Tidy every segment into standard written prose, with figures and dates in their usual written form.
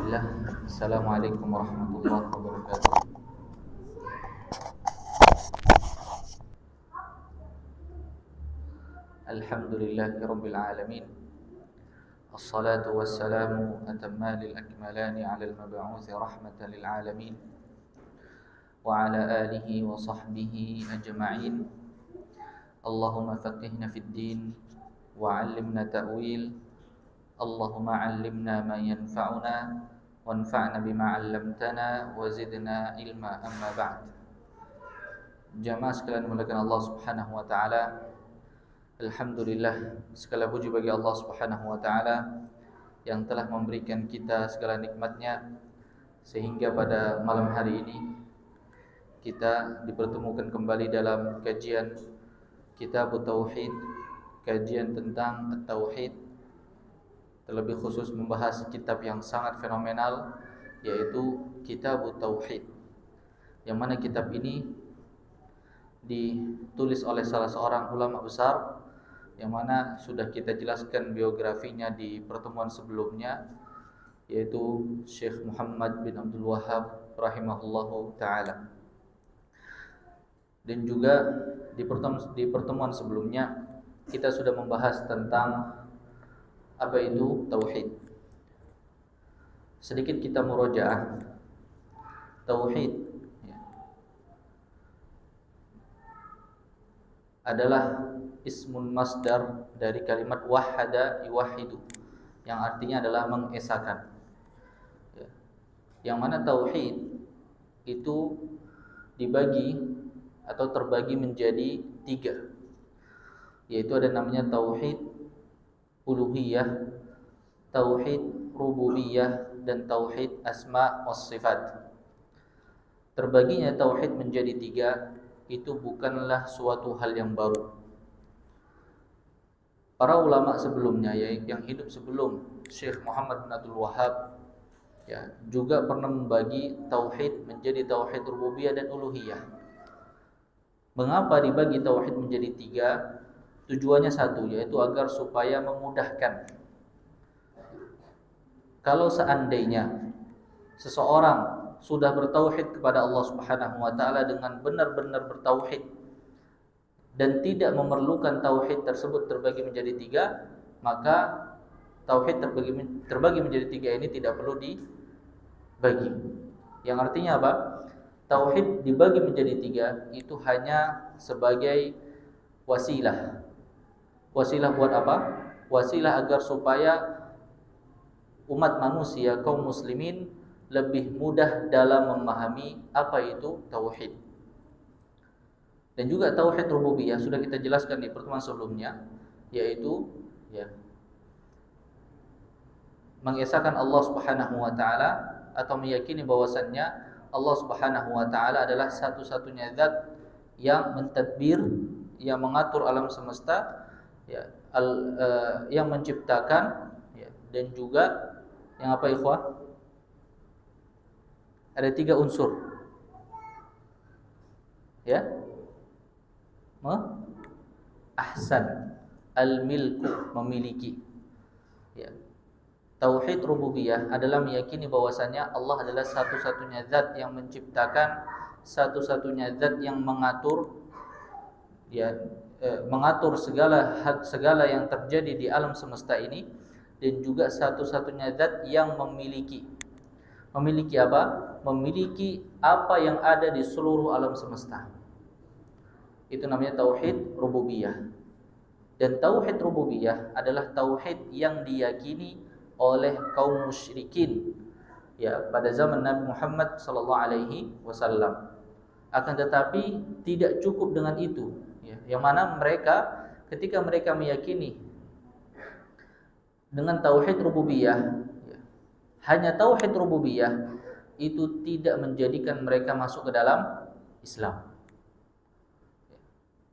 Bismillah. Assalamualaikum warahmatullahi wabarakatuh. Alhamdulillahirabbil alamin. Assalatu wassalamu atammanil akmalani 'alal mab'uuts rahmatan lil alamin wa 'ala alihi wa sahbihi ajma'in. Allahumma faqihna fid din wa 'allimna ta'wil. Allahumma 'allimna ma yanfa'una wanfa'na bima 'allamtana wa zidna ilma, amma ba'd. Jamaah sekalian dimuliakan Allah Subhanahu wa taala. Alhamdulillah, segala puji bagi Allah Subhanahu wa taala yang telah memberikan kita segala nikmatnya sehingga pada malam hari ini kita dipertemukan kembali dalam kajian Kitab Tauhid, kajian tentang Tauhid, terlebih khusus membahas kitab yang sangat fenomenal yaitu Kitab Tauhid, yang mana kitab ini ditulis oleh salah seorang ulama besar yang mana sudah kita jelaskan biografinya di pertemuan sebelumnya, yaitu Syekh Muhammad bin Abdul Wahhab rahimahullahu ta'ala. Dan juga di pertemuan sebelumnya kita sudah membahas tentang apa itu tauhid. Sedikit kita murojaah. Tauhid adalah ismun masdar dari kalimat wahada yuwahidu, yang artinya adalah mengesakan. Yang mana tauhid itu dibagi atau terbagi menjadi 3, yaitu ada namanya tauhid uluhiyah, tauhid rububiyah, dan tauhid asma was sifat. Terbaginya tauhid menjadi 3 itu bukanlah suatu hal yang baru. Para ulama sebelumnya yang hidup sebelum Syekh Muhammad bin Abdul Wahhab juga pernah membagi tauhid menjadi tauhid rububiyah dan uluhiyah. Mengapa dibagi tauhid menjadi 3? Tujuannya satu, yaitu agar supaya memudahkan. Kalau seandainya seseorang sudah bertauhid kepada Allah Subhanahu wa taala dengan benar-benar bertauhid dan tidak memerlukan tauhid tersebut terbagi menjadi 3, maka tauhid terbagi menjadi 3 ini tidak perlu dibagi. Yang artinya apa? Tauhid dibagi menjadi 3 itu hanya sebagai wasilah. Wasilah buat apa? Wasilah agar supaya umat manusia, kaum muslimin lebih mudah dalam memahami apa itu tauhid. Dan juga tauhid rububiyah sudah kita jelaskan di pertemuan sebelumnya, yaitu mengesahkan Allah Subhanahu wa taala atau meyakini bahwasannya Allah Subhanahu wa taala adalah satu-satunya zat yang mentadbir, yang mengatur alam semesta, yang menciptakan, dan juga yang apa ikhwah? Ada 3 unsur. Ahsan, al-milku, memiliki. Tauhid rububiyah adalah meyakini bahwasannya Allah adalah satu-satunya zat yang menciptakan, satu-satunya zat yang mengatur, mengatur segala yang terjadi di alam semesta ini, dan juga satu-satunya zat yang memiliki. Memiliki apa? Memiliki apa yang ada di seluruh alam semesta. Itu namanya tauhid rububiyah. Dan tauhid rububiyah adalah tauhid yang diyakini oleh kaum musyrikin pada zaman Nabi Muhammad sallallahu alaihi wasallam. Akan tetapi tidak cukup dengan itu, yang mana mereka ketika mereka meyakini dengan tauhid rububiyah, hanya tauhid rububiyah itu tidak menjadikan mereka masuk ke dalam Islam.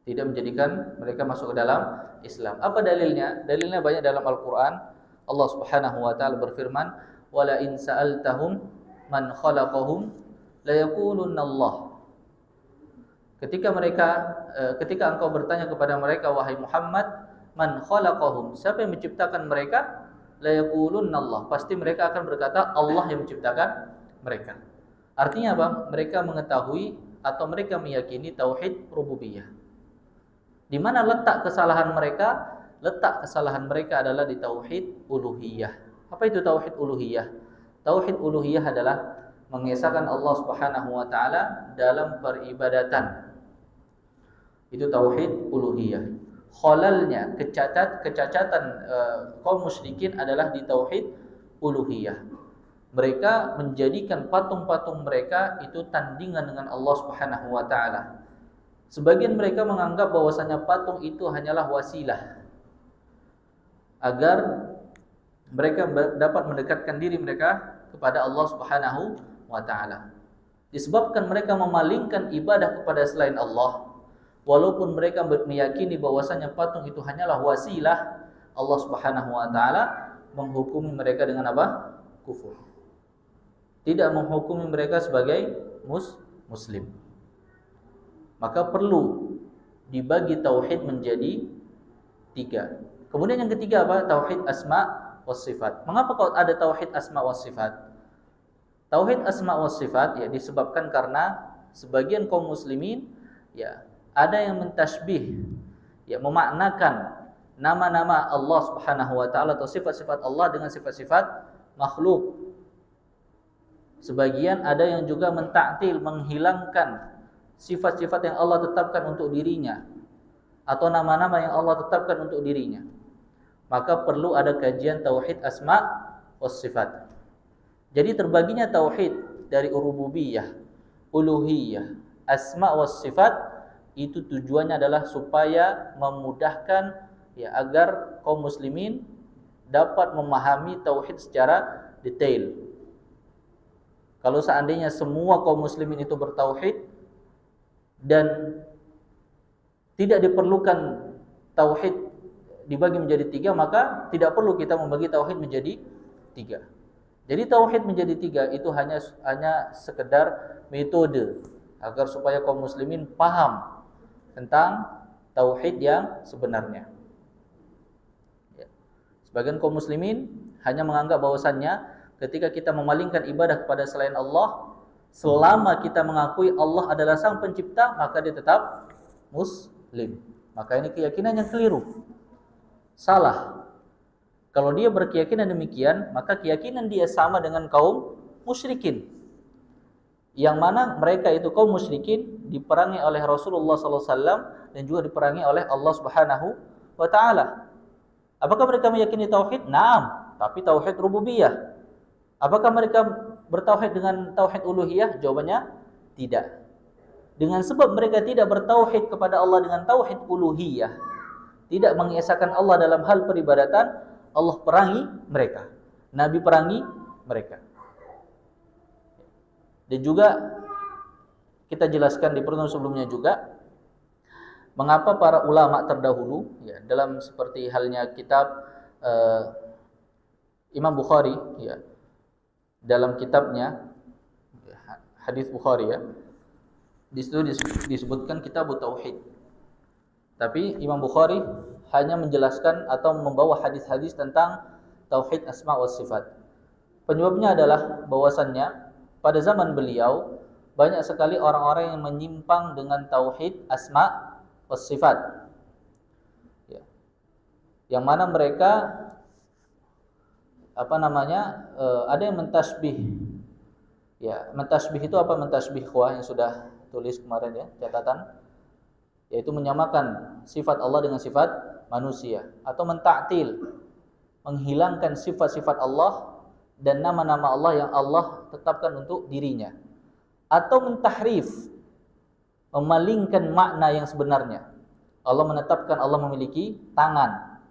Tidak menjadikan mereka masuk ke dalam Islam. Apa dalilnya? Dalilnya banyak dalam Al-Quran. Allah Subhanahu wa ta'ala berfirman, "Wala in sa'altahum man khalaqahum la yaqulunna Allah." Ketika engkau bertanya kepada mereka, wahai Muhammad, man khalaqahum, siapa yang menciptakan mereka? la yaqulunna Allah. Pasti mereka akan berkata Allah yang menciptakan mereka. Artinya apa? Mereka mengetahui atau mereka meyakini tauhid rububiyah. Di mana letak kesalahan mereka? Letak kesalahan mereka adalah di tauhid uluhiyah. Apa itu tauhid uluhiyah? Tauhid uluhiyah adalah mengesahkan Allah Subhanahu wa taala dalam peribadatan. Itu tauhid uluhiyah. Khalalnya, kecacatan kaum musyrikin adalah di tauhid uluhiyah. Mereka menjadikan patung-patung mereka itu tandingan dengan Allah Subhanahu wa taala. Sebagian mereka menganggap bahwasanya patung itu hanyalah wasilah agar mereka dapat mendekatkan diri mereka kepada Allah Subhanahu wa taala. Disebabkan mereka memalingkan ibadah kepada selain Allah, walaupun mereka meyakini bahwasanya patung itu hanyalah wasilah, Allah Subhanahu wa taala menghukumi mereka dengan apa? Kufur. Tidak menghukumi mereka sebagai muslim. Maka perlu dibagi tauhid menjadi 3. Kemudian yang ketiga apa? Tauhid asma was sifat. Mengapa kau ada tauhid asma was sifat? Tauhid asma was sifat ya disebabkan karena sebagian kaum muslimin ya ada yang mentasbih, ya memaknakan nama-nama Allah Subhanahu wa taala atau sifat-sifat Allah dengan sifat-sifat makhluk. Sebagian ada yang juga mentaktil, menghilangkan sifat-sifat yang Allah tetapkan untuk dirinya atau nama-nama yang Allah tetapkan untuk dirinya. Maka perlu ada kajian tauhid asma was sifat. Jadi terbaginya tauhid dari rububiyah, uluhiyah, asma was sifat itu tujuannya adalah supaya memudahkan ya agar kaum muslimin dapat memahami tauhid secara detail. Kalau seandainya semua kaum muslimin itu bertauhid dan tidak diperlukan tauhid dibagi menjadi 3, maka tidak perlu kita membagi tauhid menjadi 3. Jadi tauhid menjadi 3 itu hanya sekedar metode agar supaya kaum muslimin paham tentang tauhid yang sebenarnya. Ya. Sebagian kaum muslimin hanya menganggap bahwasannya ketika kita memalingkan ibadah kepada selain Allah, selama kita mengakui Allah adalah sang pencipta, maka dia tetap muslim. Maka ini keyakinan yang keliru. Salah. Kalau dia berkeyakinan demikian, maka keyakinan dia sama dengan kaum musyrikin. Yang mana mereka itu kaum musyrikin diperangi oleh Rasulullah SAW dan juga diperangi oleh Allah Subhanahu wa taala. Apakah mereka meyakini tauhid? Naam, tapi tauhid rububiyah. Apakah mereka bertauhid dengan tauhid uluhiyah? Jawabannya tidak. Dengan sebab mereka tidak bertauhid kepada Allah dengan tauhid uluhiyah, tidak mengesahkan Allah dalam hal peribadatan, Allah perangi mereka. Nabi perangi mereka. Dan juga kita jelaskan di pertemuan sebelumnya juga mengapa para ulama terdahulu ya dalam seperti halnya kitab Imam Bukhari ya, dalam kitabnya hadis Bukhari ya, di situ disebutkan kitab tauhid. Tapi Imam Bukhari hanya menjelaskan atau membawa hadis-hadis tentang tauhid asma wa sifat. Penyebabnya adalah bahwasannya pada zaman beliau banyak sekali orang-orang yang menyimpang dengan tauhid asma wa sifat. Ya. Yang mana mereka ada yang mentasbih. Ya, mentasbih itu apa? Mentasbih kuah yang sudah tulis kemarin ya, catatan, yaitu menyamakan sifat Allah dengan sifat manusia, atau mentaktil, menghilangkan sifat-sifat Allah dan nama-nama Allah yang Allah tetapkan untuk dirinya, atau mentahrif, memalingkan makna yang sebenarnya. Allah menetapkan Allah memiliki tangan,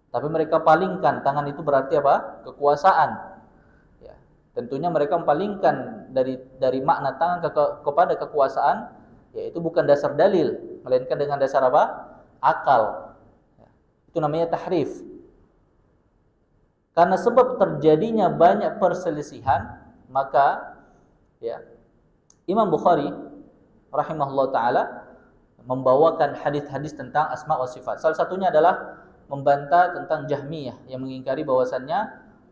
tapi mereka palingkan tangan itu berarti apa? Kekuasaan. Ya, tentunya mereka mempalingkan dari makna tangan kepada kekuasaan, yaitu bukan dasar dalil, melainkan dengan dasar apa? Akal. Ya, itu namanya tahrif. Karena sebab terjadinya banyak perselisihan, maka ya Imam Bukhari rahimahullah taala membawakan hadis-hadis tentang asma wa sifat. Salah satunya adalah membantah tentang Jahmiyah yang mengingkari bahwasannya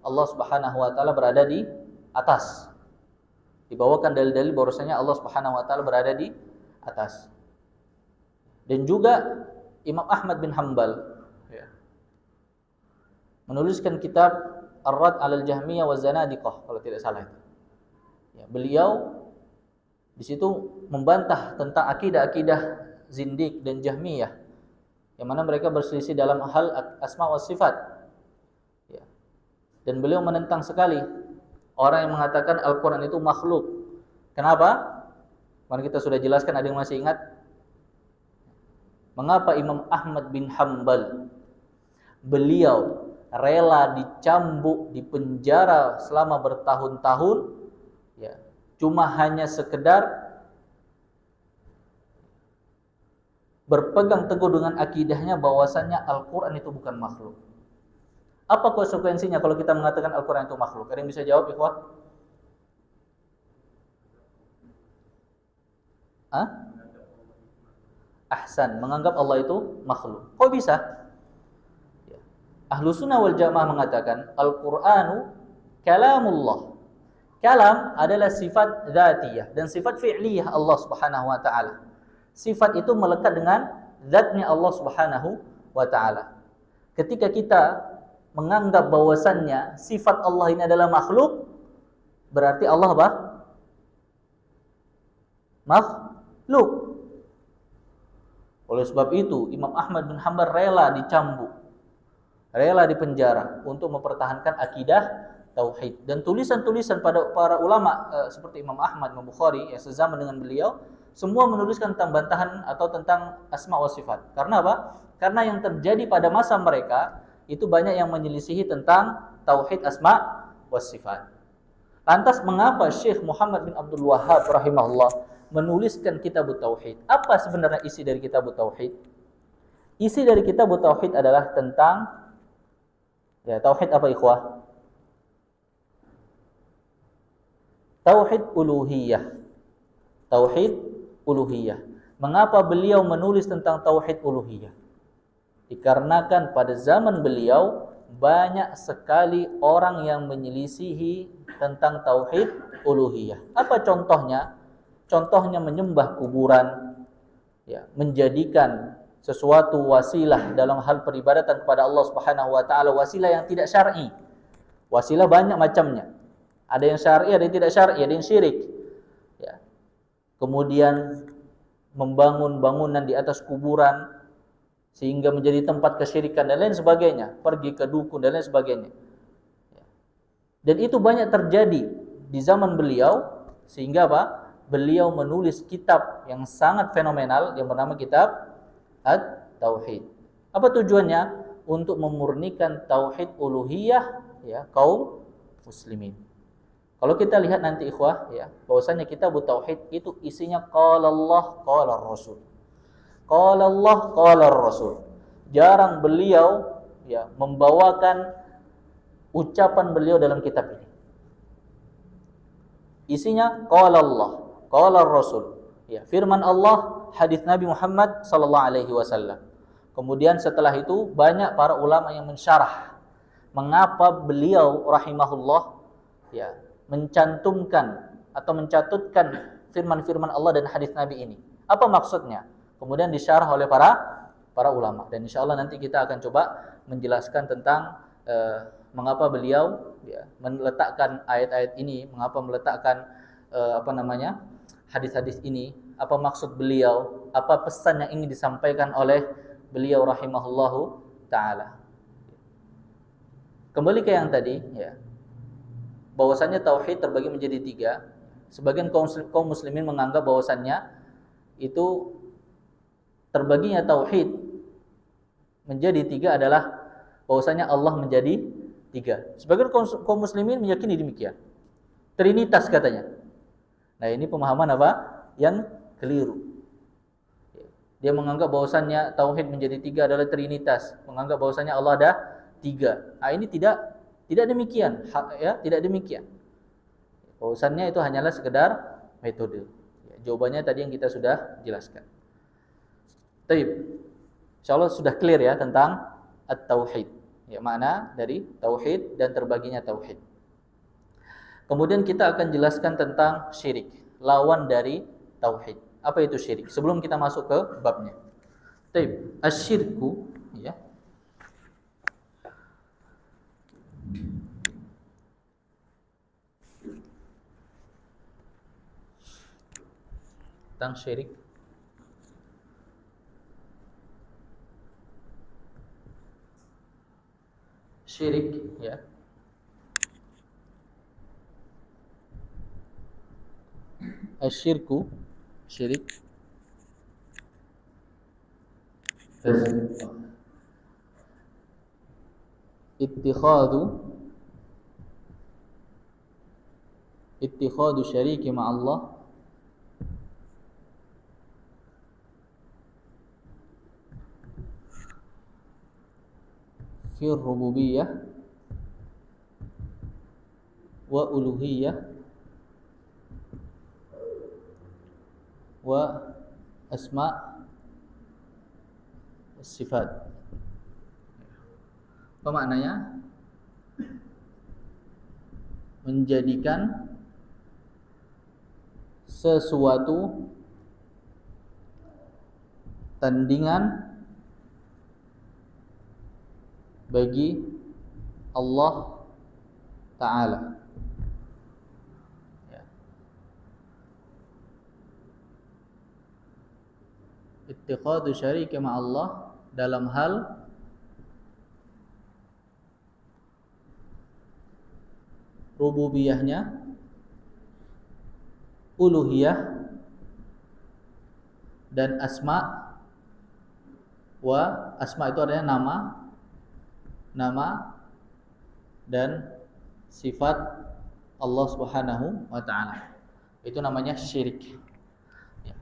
Allah Subhanahu wa taala berada di atas. Dibawakan dalil-dalil bahwasanya Allah Subhanahu wa taala berada di atas. Dan juga Imam Ahmad bin Hanbal ya, menuliskan kitab Ar-Rad 'alal Jahmiyah wa Zanadiqah kalau tidak salah itu. Ya, beliau di situ membantah tentang akidah-akidah Zindiq dan Jahmiyah yang mana mereka berselisih dalam hal asma wa sifat. Ya. Dan beliau menentang sekali orang yang mengatakan Al-Quran itu makhluk. Kenapa? Kemarin kita sudah jelaskan, ada yang masih ingat? Mengapa Imam Ahmad bin Hanbal beliau rela dicambuk, dipenjara selama bertahun-tahun, ya, cuma hanya sekedar berpegang teguh dengan akidahnya bahwasannya Al-Quran itu bukan makhluk. Apa konsekuensinya kalau kita mengatakan Al-Quran itu makhluk? Ada yang bisa jawab, ikhwah? Ahsan, menganggap Allah itu makhluk. Kok bisa? Ya. Ahlus Sunnah wal Jamaah mengatakan Al-Qur'anu kalamullah. Kalam adalah sifat dzatiyah dan sifat fi'liyah Allah Subhanahu wa taala. Sifat itu melekat dengan zatnya Allah Subhanahu wa taala. Ketika kita menganggap bahwasannya sifat Allah ini adalah makhluk, berarti Allah apa? Makhluk. Oleh sebab itu, Imam Ahmad bin Hanbal rela dicambuk, rela dipenjara untuk mempertahankan akidah tauhid. Dan tulisan-tulisan pada para ulama seperti Imam Ahmad, Imam Bukhari yang sezaman dengan beliau, semua menuliskan tentang bantahan atau tentang asma wa sifat. Karena apa? Karena yang terjadi pada masa mereka itu banyak yang menyelisihi tentang tauhid asma wa sifat. Lantas mengapa Syekh Muhammad bin Abdul Wahhab rahimahullah menuliskan kitab tauhid? Apa sebenarnya isi dari kitab tauhid? Isi dari kitab tauhid adalah tentang ya, tauhid apa ikhwah? Tauhid uluhiyah. Tauhid uluhiyah. Mengapa beliau menulis tentang tauhid uluhiyah? Dikarenakan pada zaman beliau banyak sekali orang yang menyelisihi tentang tauhid uluhiyah. Apa contohnya? Contohnya menyembah kuburan, ya, menjadikan sesuatu wasilah dalam hal peribadatan kepada Allah Subhanahu wa taala, wasilah yang tidak syar'i. Wasilah banyak macamnya. Ada yang syar'i, ada yang tidak syar'i, ada yang syirik. Ya. Kemudian membangun bangunan di atas kuburan sehingga menjadi tempat kesyirikan dan lain sebagainya, pergi ke dukun dan lain sebagainya. Dan itu banyak terjadi di zaman beliau, sehingga apa? Beliau menulis kitab yang sangat fenomenal yang bernama kitab At-Tauhid. Apa tujuannya? Untuk memurnikan tauhid uluhiyah ya kaum muslimin. Kalau kita lihat nanti ikhwah ya, bahwasanya kitab tauhid itu isinya qala Allah qala Rasul. Qala Allah qala Rasul. Jarang beliau ya membawakan ucapan beliau dalam kitab ini. Isinya qala Allah, qala Rasul. Ya, firman Allah, hadis Nabi Muhammad sallallahu alaihi wasallam. Kemudian setelah itu banyak para ulama yang mensyarah mengapa beliau rahimahullah ya mencantumkan atau mencatutkan firman-firman Allah dan hadis Nabi ini. Apa maksudnya? Kemudian disyarah oleh para ulama, dan insyaallah nanti kita akan coba menjelaskan tentang mengapa beliau ya, meletakkan ayat-ayat ini, mengapa meletakkan hadis-hadis ini, apa maksud beliau, apa pesan yang ingin disampaikan oleh beliau rahimahullahu taala. Kembali ke yang tadi ya, bahwasannya tauhid terbagi menjadi 3. Sebagian kaum muslimin menganggap bahwasannya itu terbaginya tauhid menjadi 3 adalah bahwasanya Allah menjadi 3. Sebagian kaum muslimin meyakini demikian. Trinitas katanya. Nah, ini pemahaman apa? Yang keliru. Dia menganggap bahwasannya tauhid menjadi 3 adalah trinitas, menganggap bahwasannya Allah ada 3. Nah, ini tidak demikian, ya, tidak demikian. Bahwasannya itu hanyalah sekedar metode. Ya, jawabannya tadi yang kita sudah jelaskan. Baik. Insyaallah sudah clear ya tentang at-tauhid. Ya, makna dari tauhid dan terbaginya tauhid. Kemudian kita akan jelaskan tentang syirik, lawan dari tauhid. Apa itu syirik? Sebelum kita masuk ke babnya. Taib, asyirku, ya. Tentang syirik. Syirik, ya. Asyirku, syirik. Ittikhadu syariki ma'allah fi rububiyyah wa uluhiyyah wa asma' sifat. Apa maknanya? Menjadikan sesuatu tandingan bagi Allah Ta'ala. Ya. Ittikhadu syariki ma'allah dalam hal rububiyahnya, uluhiyah, dan asma. Asma itu artinya nama dan sifat Allah Subhanahu wa ta'ala. Itu namanya syirik. Ya.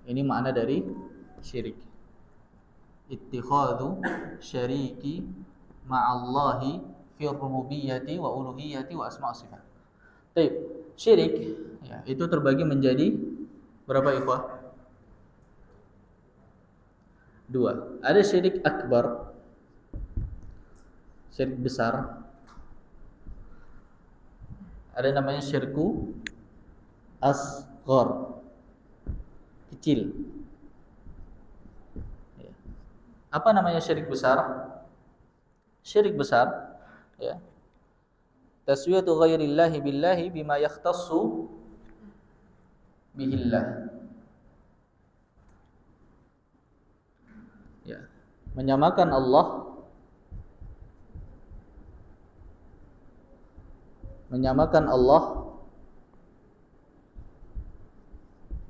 Ini makna dari syirik. Ittikhadu syariki ma'allahi fi rububiyyati wa uluhiyyati wa asma' sifat. Baik, syirik ya, itu terbagi menjadi berapa ikhwah? Dua. Ada syirik akbar, syirik besar. Ada namanya syirku asghar, kecil. Ya. Apa namanya syirik besar? Syirik besar, ya, taswiyatu ghairillahi billahi bima yakhtassu bihillah. Ya, menyamakan Allah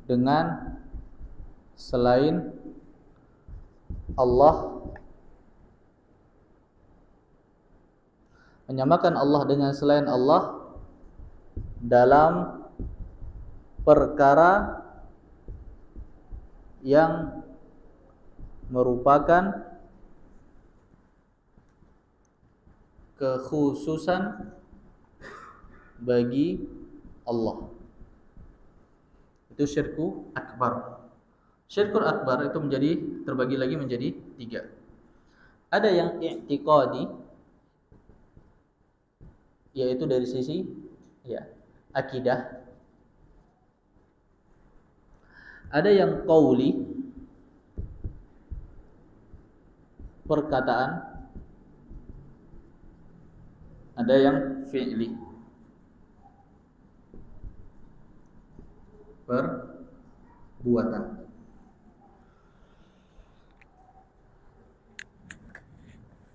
dengan selain Allah, menyamakan Allah dengan selain Allah dalam perkara yang merupakan kekhususan bagi Allah. Itu syirku akbar. Syirkul akbar itu terbagi lagi menjadi 3. Ada yang i'tiqadi, yaitu dari sisi ya akidah. Ada yang qauli, perkataan. Ada yang fi'li, perbuatan.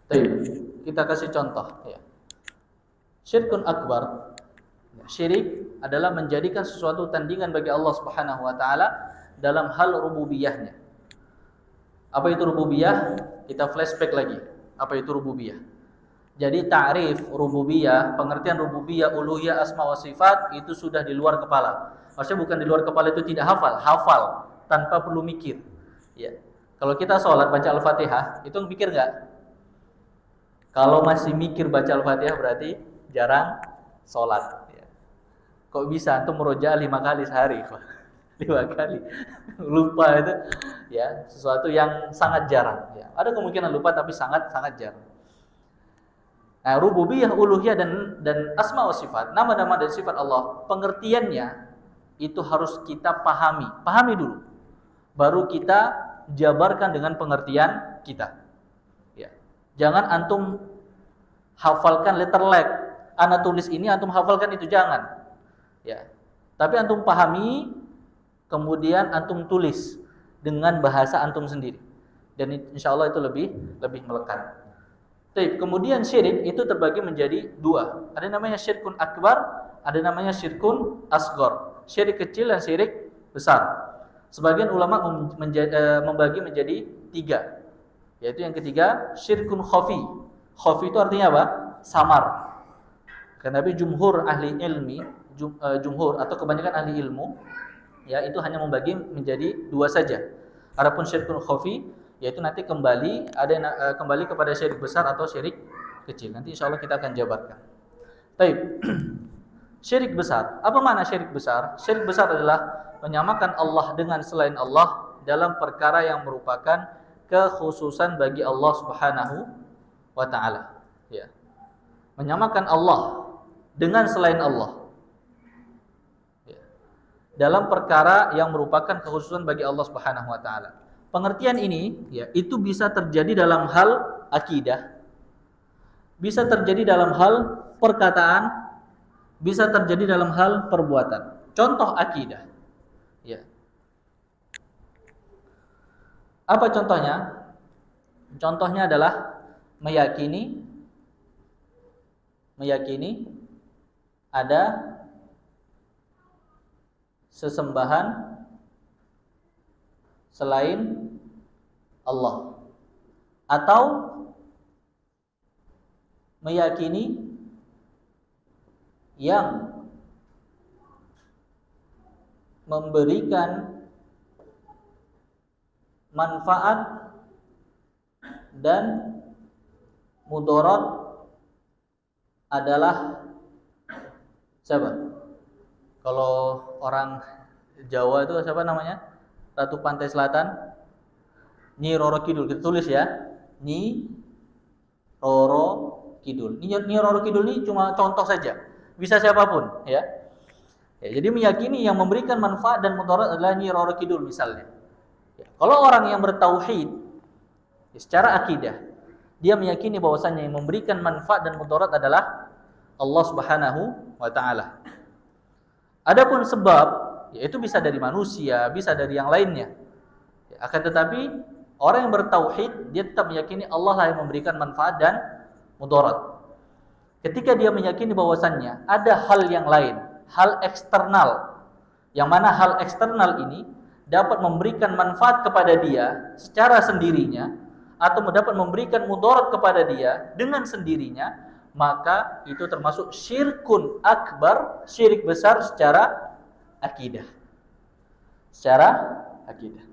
Baik, kita kasih contoh ya. Syirkun akbar, syirik adalah menjadikan sesuatu tandingan bagi Allah Subhanahu wa taala dalam hal rububiyahnya. Apa itu rububiyah? Kita flashback lagi. Apa itu rububiyah? Jadi ta'rif rububiyah, pengertian rububiyah, uluhiyah, asma wa sifat itu sudah di luar kepala. Maksudnya bukan di luar kepala itu tidak hafal tanpa perlu mikir. Ya. Kalau kita sholat baca Al-Fatihah, itu mikir enggak? Kalau masih mikir baca Al-Fatihah berarti jarang sholat. Ya. Kok bisa antum murojaah 5 kali sehari? 5 kali lupa itu ya sesuatu yang sangat jarang ya. Ada kemungkinan lupa tapi sangat jarang. Nah, rububiyah, uluhiyah dan asma wa sifat, nama-nama dan sifat Allah, pengertiannya itu harus kita pahami. Pahami dulu. Baru kita jabarkan dengan pengertian kita. Ya. Jangan antum hafalkan letter leg. Ana tulis ini antum hafalkan itu, jangan. Ya. Tapi antum pahami, kemudian antum tulis dengan bahasa antum sendiri. Dan insya Allah itu lebih melekat. Kemudian syirik itu terbagi menjadi dua. Ada namanya syirkun akbar, ada namanya syirkun asghar. Syirik kecil dan syirik besar. Sebagian ulama membagi menjadi tiga. Yaitu yang ketiga, syirkun khafi. Khafi itu artinya apa? Samar. Karena jumhur ahli ilmi, jumhur atau kebanyakan ahli ilmu, ya itu hanya membagi menjadi dua saja. Adapun syirkun khafi, yaitu nanti kembali kepada syirik besar atau syirik kecil. Nanti insya Allah kita akan jabarkan. Baik. Syirik besar. Apa makna syirik besar? Syirik besar adalah menyamakan Allah dengan selain Allah dalam perkara yang merupakan kekhususan bagi Allah Subhanahu wa taala. Ya. Menyamakan Allah dengan selain Allah. Ya. Dalam perkara yang merupakan kekhususan bagi Allah Subhanahu wa taala. Pengertian ini ya itu bisa terjadi dalam hal akidah, bisa terjadi dalam hal perkataan, bisa terjadi dalam hal perbuatan. Contoh akidah. Ya. Apa contohnya? Contohnya adalah meyakini ada sesembahan selain Allah, atau meyakini yang memberikan manfaat dan mudarat adalah siapa? Kalau orang Jawa itu siapa namanya? Ratu Pantai Selatan, Nyi Roro Kidul. Kita tulis ya, Nyi Roro Kidul. Nyi Roro Kidul ini cuma contoh saja, bisa siapapun ya. Jadi meyakini yang memberikan manfaat dan mudarat adalah Nyi Roro Kidul misalnya. Ya. Kalau orang yang bertauhid secara akidah, dia meyakini bahwasannya yang memberikan manfaat dan mudarat adalah Allah Subhanahu wa taala. Adapun sebab, yaitu bisa dari manusia, bisa dari yang lainnya. Akan tetapi orang yang bertauhid, dia tetap meyakini Allah lah yang memberikan manfaat dan mudarat. Ketika dia meyakini bahwasannya ada hal yang lain, hal eksternal, yang mana hal eksternal ini dapat memberikan manfaat kepada dia secara sendirinya, atau dapat memberikan mudarat kepada dia dengan sendirinya, maka itu termasuk syirkun akbar, syirik besar secara akidah. Secara akidah.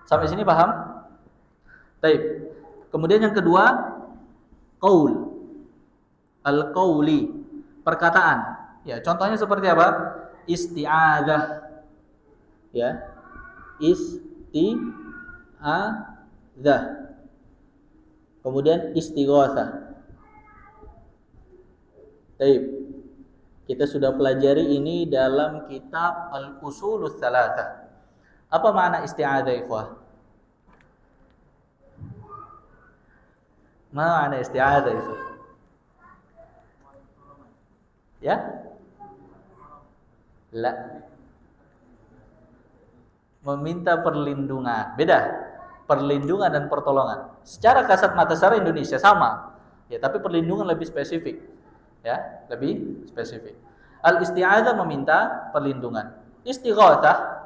Sampai sini paham? Baik. Kemudian yang kedua, qaul. Al-qauli, perkataan. Ya, contohnya seperti apa? Isti'adzah. Ya. Isti'adzah. Kemudian istighatsah. Baik. Kita sudah pelajari ini dalam kitab Al-Usulul Tsalatsah. Apa makna isti'adzah, ikhwah? Makna isti'adzah itu? Ya? La. Meminta perlindungan. Beda. Perlindungan dan pertolongan. Secara kasat mata secara Indonesia sama. Ya, tapi perlindungan lebih spesifik. Ya, lebih spesifik. Al-isti'adzah meminta perlindungan. Istighatsah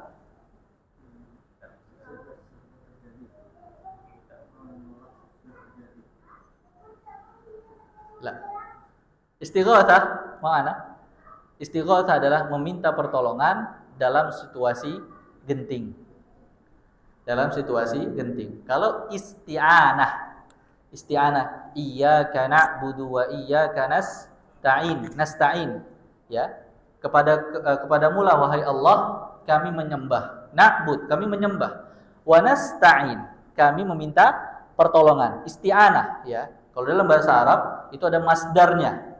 Istighatsah mana? Istighatsah adalah meminta pertolongan dalam situasi genting. Dalam situasi genting. Kalau isti'anah, iyyaka na'budu wa iyyaka nasta'in. Ya, kepadamu lah wahai Allah kami menyembah. Na'bud, kami menyembah. Wa nasta'in, kami meminta pertolongan. Isti'anah, ya. Kalau dalam bahasa Arab itu ada masdarnya.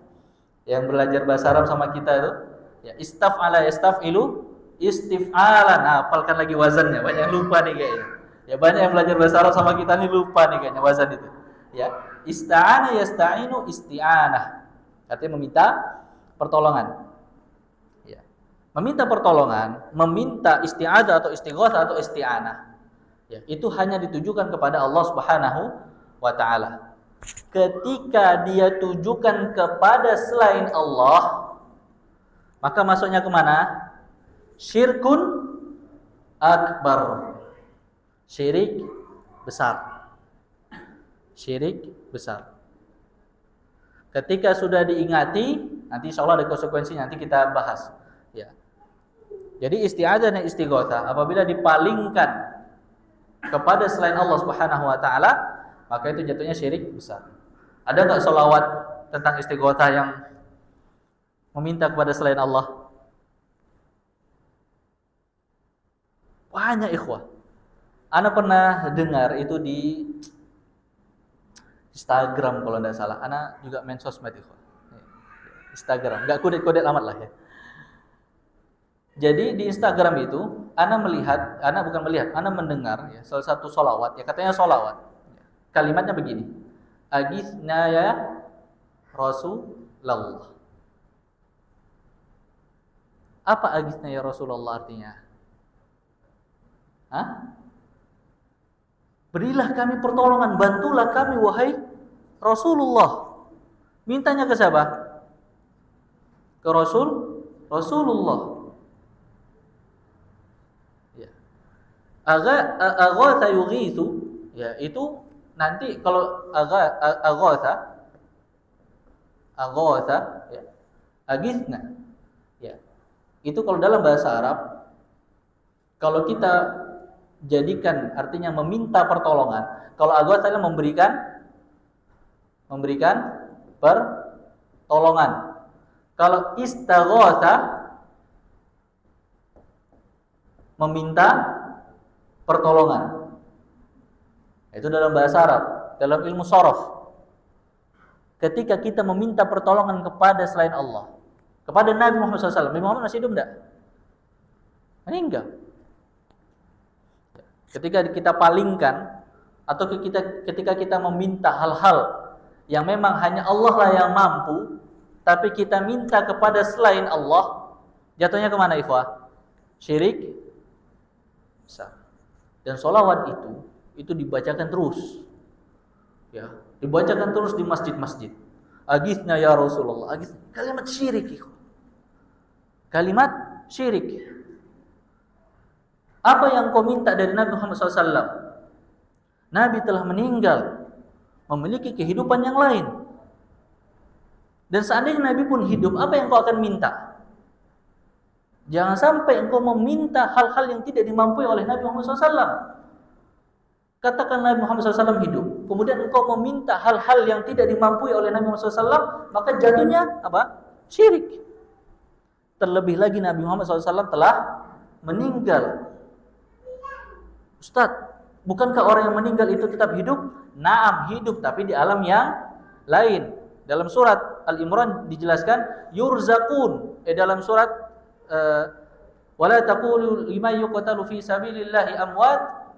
Yang belajar bahasa Arab sama kita itu, ya istaf'ala yastaf'ilu istif'alan. Nah, hafalkan lagi wazannya. Banyak yang lupa nih kayaknya. Ya banyak yang belajar bahasa Arab sama kita nih lupa nih kayaknya wazan itu. Ya, ista'ana yasta'inu isti'anah. Artinya meminta pertolongan. Ya. Meminta pertolongan, meminta isti'adzah atau istighatsah atau isti'anah. Ya, itu hanya ditujukan kepada Allah Subhanahu wa taala. Ketika dia tujukan kepada selain Allah, maka masuknya kemana? Syirkun akbar. Syirik besar. Syirik besar. Ketika sudah diingati, nanti insya Allah ada konsekuensinya, nanti kita bahas. Ya. Jadi isti'adzah dan istighatsah apabila dipalingkan kepada selain Allah Subhanahu wa taala, maka itu jatuhnya syirik besar. Ada enggak sholawat tentang istighatsah yang meminta kepada selain Allah? Banyak ikhwah. Ana pernah dengar itu di Instagram kalau tidak salah. Ana juga main sosmed ikhwah. Instagram, enggak kudet-kudet amat lah ya. Jadi di Instagram itu ana mendengar ya, salah satu sholawat, ya katanya sholawat. Kalimatnya begini. Aghithna ya Rasulullah. Apa aghithna ya Rasulullah artinya? Hah? Berilah kami pertolongan, bantulah kami wahai Rasulullah. Mintanya ke siapa? Ke Rasulullah. Ya. Aghatha yughithu, ya itu nanti kalau aghatha ya, aghithna. Ya. Itu kalau dalam bahasa Arab kalau kita jadikan artinya meminta pertolongan, kalau aghatha adalah memberikan pertolongan. Kalau istaghatha meminta pertolongan. Itu dalam bahasa Arab, dalam ilmu sharaf. Ketika kita meminta pertolongan kepada selain Allah, kepada Nabi Muhammad SAW, Nabi Muhammad masih hidup enggak? Meninggal. Ketika kita palingkan atau ketika kita meminta hal-hal yang memang hanya Allah lah yang mampu, tapi kita minta kepada selain Allah, jatuhnya kemana ikhwah? Syirik besar. Dan sholawat itu dibacakan terus. Ya, dibacakan terus di masjid-masjid. Aghithna ya Rasulullah. Kalimat syirik ikhwah. Kalimat syirik. Apa yang kau minta dari Nabi Muhammad SAW? Nabi telah meninggal, memiliki kehidupan yang lain. Dan seandainya Nabi pun hidup, apa yang kau akan minta? Jangan sampai engkau meminta hal-hal yang tidak dimampui oleh Nabi Muhammad SAW. Katakan Nabi Muhammad SAW hidup, kemudian engkau meminta hal-hal yang tidak dimampui oleh Nabi Muhammad SAW, maka jatuhnya apa? Syirik. Terlebih lagi Nabi Muhammad SAW telah meninggal. Ustaz, bukankah orang yang meninggal itu tetap hidup? Naam, hidup tapi di alam yang lain. Dalam surat Al-Imran dijelaskan yurzaqun. Dalam surat wala taqulu liman yuqtalu fi sabilillahi amwat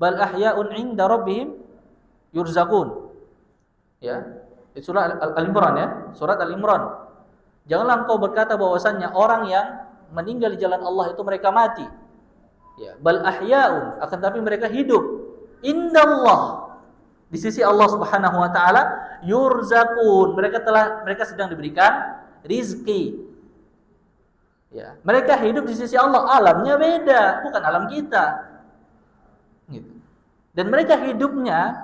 bal ahya'un 'inda rabbihim yurzaqun. Ya, itu surah Al-Imran ya, surat Al-Imran. Janganlah engkau berkata bahwasannya orang yang meninggal di jalan Allah itu mereka mati. Ya, bal ahya'un, akan tapi mereka hidup. Indallah, di sisi Allah Subhanahu wa taala, yurzaqun, mereka sedang diberikan rizki. Ya, mereka hidup di sisi Allah, alamnya beda, bukan alam kita. Gitu. Dan mereka hidupnya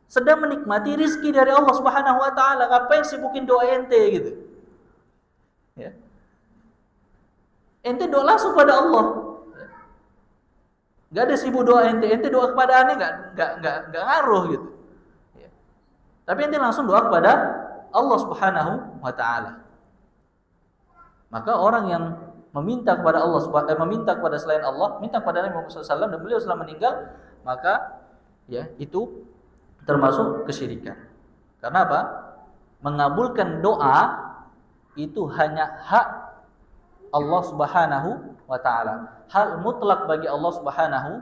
sedang menikmati rizki dari Allah Subhanahu wa taala. Ngapain sibukin doa ente gitu? Ya. Ente doa langsung pada Allah. Gak ada sibuk doa ente doa kepada aneh gak ngaruh gitu. Ya. Tapi ente langsung doa kepada Allah Subhanahu wa taala. Maka orang yang meminta kepada Allah, meminta kepada selain Allah, minta kepada Nabi Muhammad SAW dan beliau setelah meninggal, maka ya itu termasuk kesyirikan. Karena apa? Mengabulkan doa itu hanya hak Allah Subhanahu wa taala. Hal mutlak bagi Allah Subhanahu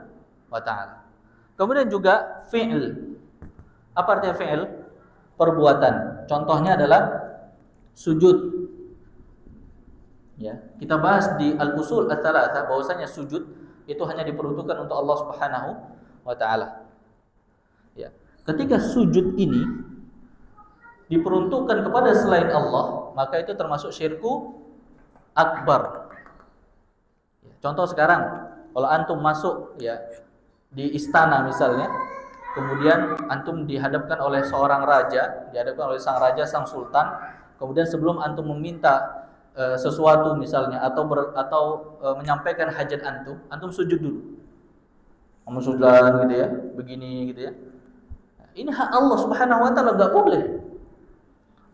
wa taala. Kemudian juga fi'il. Apa artinya fi'il? Perbuatan. Contohnya adalah sujud. Ya, kita bahas di al-usul ats-tsalatsah bahwasanya sujud itu hanya diperuntukkan untuk Allah Subhanahu wa taala. Ya. Ketika sujud ini diperuntukkan kepada selain Allah, maka itu termasuk syirku akbar. Contoh sekarang, kalau antum masuk ya di istana misalnya, kemudian antum dihadapkan oleh seorang raja, dihadapkan oleh sang raja, sang sultan, kemudian sebelum antum meminta sesuatu misalnya atau menyampaikan hajat antum sujud dulu. Sultan gitu ya, begini gitu ya. Ini hak Allah Subhanahu wa taala, enggak boleh.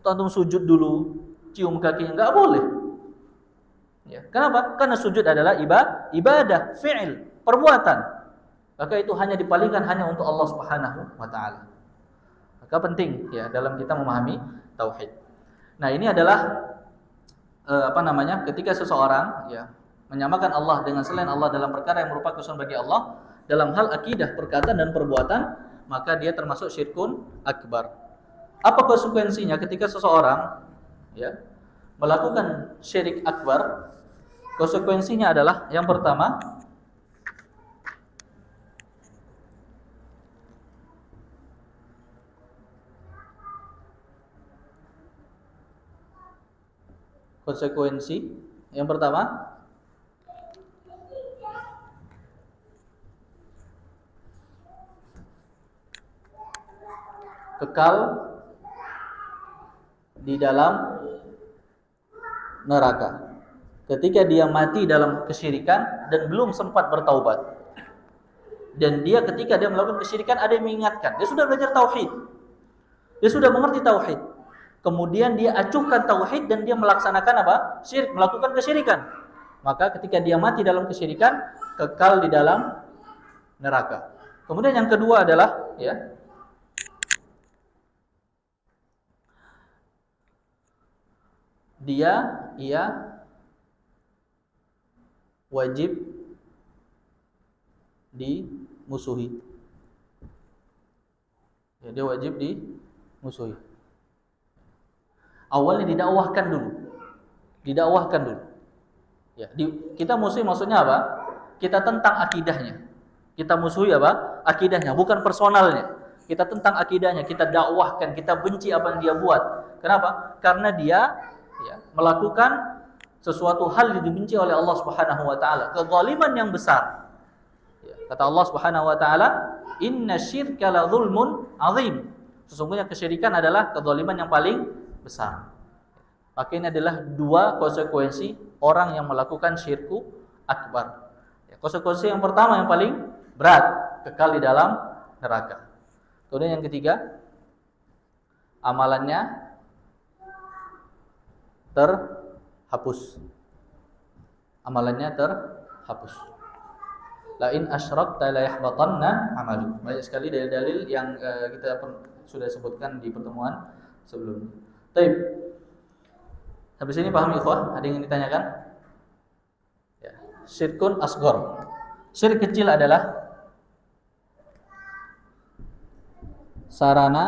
Antum sujud dulu, cium kakinya, enggak boleh. Ya, kenapa? Karena sujud adalah ibadah, fi'il, perbuatan. Maka itu hanya dipalingkan hanya untuk Allah Subhanahu wa taala. Maka penting ya dalam kita memahami tauhid. Nah, ini adalah ketika seseorang ya menyamakan Allah dengan selain Allah dalam perkara yang merupakan kesucian bagi Allah, dalam hal akidah, perkataan dan perbuatan, maka dia termasuk syirkun akbar. Apa konsekuensinya ketika seseorang ya melakukan syirik akbar? Konsekuensinya adalah yang pertama, kekal di dalam neraka ketika dia mati dalam kesyirikan dan belum sempat bertaubat. Dan dia ketika dia melakukan kesyirikan ada yang mengingatkan, dia sudah belajar tauhid, dia sudah mengerti tauhid, kemudian dia acuhkan tauhid dan dia melaksanakan apa? Syirik, melakukan kesyirikan. Maka ketika dia mati dalam kesyirikan, kekal di dalam neraka. Kemudian yang kedua adalah ya ia wajib dimusuhi. Ya, dia wajib dimusuhi. Awalnya didakwahkan dulu. Ya, kita musuhi maksudnya apa? Kita tentang akidahnya. Kita musuhi apa? Akidahnya, bukan personalnya. Kita tentang akidahnya, kita dakwahkan, kita benci apa yang dia buat. Kenapa? Karena dia ya, melakukan sesuatu hal yang dibenci oleh Allah Subhanahu wa taala, kezaliman yang besar. Ya, kata Allah Subhanahu wa taala, "Inna syirka la dzulmun azim." Sesungguhnya kesyirikan adalah kezaliman yang paling besar. Maka ini adalah dua konsekuensi orang yang melakukan syirku akbar. Ya, konsekuensi yang pertama yang paling berat, kekal di dalam neraka. Kemudian yang ketiga, amalannya terhapus. La in asyrakta la yahbatanna amalu. Banyak sekali dalil-dalil yang kita sudah sebutkan di pertemuan sebelumnya. Baik. Habis ini paham ikhwah? Ada yang ingin ditanyakan? Ya. Syirkun asghar. Syirik kecil adalah sarana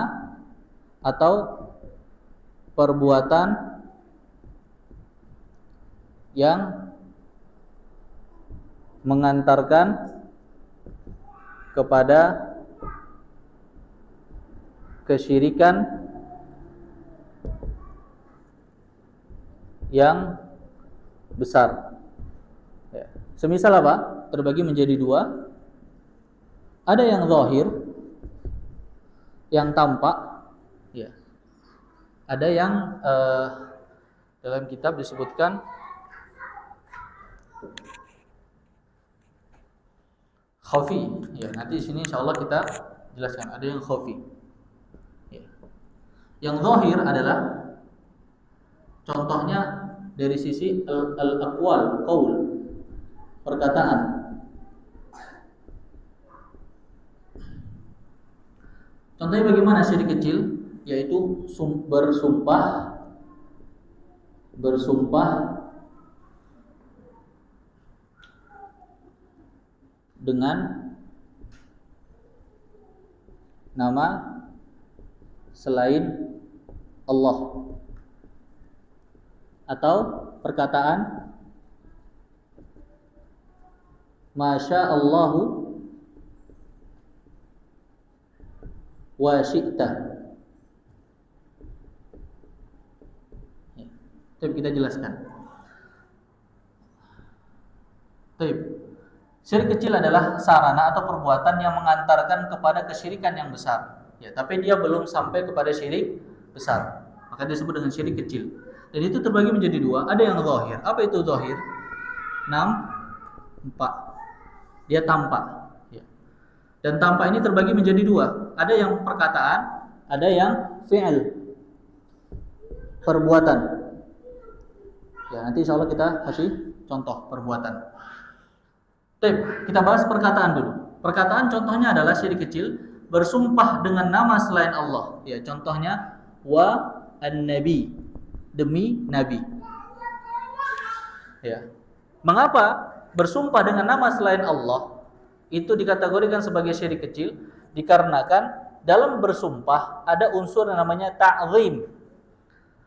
atau perbuatan yang mengantarkan kepada kesyirikan yang besar. Ya. Semisal apa? Terbagi menjadi dua. Ada yang zahir, yang tampak, ya. Ada yang dalam kitab disebutkan khafi. Ya, nanti di sini insyaallah kita jelaskan. Ada yang khafi. Ya. Yang zahir adalah contohnya dari sisi al-aqwal, qaul, perkataan. Contohnya bagaimana syirik kecil? yaitu bersumpah dengan nama selain Allah, atau perkataan Masya Allahu wa syi'ta. Baik, kita jelaskan. Baik. Syirik kecil adalah sarana atau perbuatan yang mengantarkan kepada kesyirikan yang besar. Ya, tapi dia belum sampai kepada syirik besar. Maka disebut dengan syirik kecil. Dan itu terbagi menjadi dua. Ada yang zahir. Apa itu zahir? Nampak. Dia tampak. Ya. Dan tampak ini terbagi menjadi dua. Ada yang perkataan, ada yang fi'il, perbuatan. Ya, nanti insya Allah kita kasih contoh perbuatan. Kita bahas perkataan dulu. Perkataan contohnya adalah syirik kecil, bersumpah dengan nama selain Allah. Ya, contohnya wa an-nabi, demi nabi. Ya. Mengapa bersumpah dengan nama selain Allah itu dikategorikan sebagai syirik kecil? Dikarenakan dalam bersumpah ada unsur yang namanya ta'zim.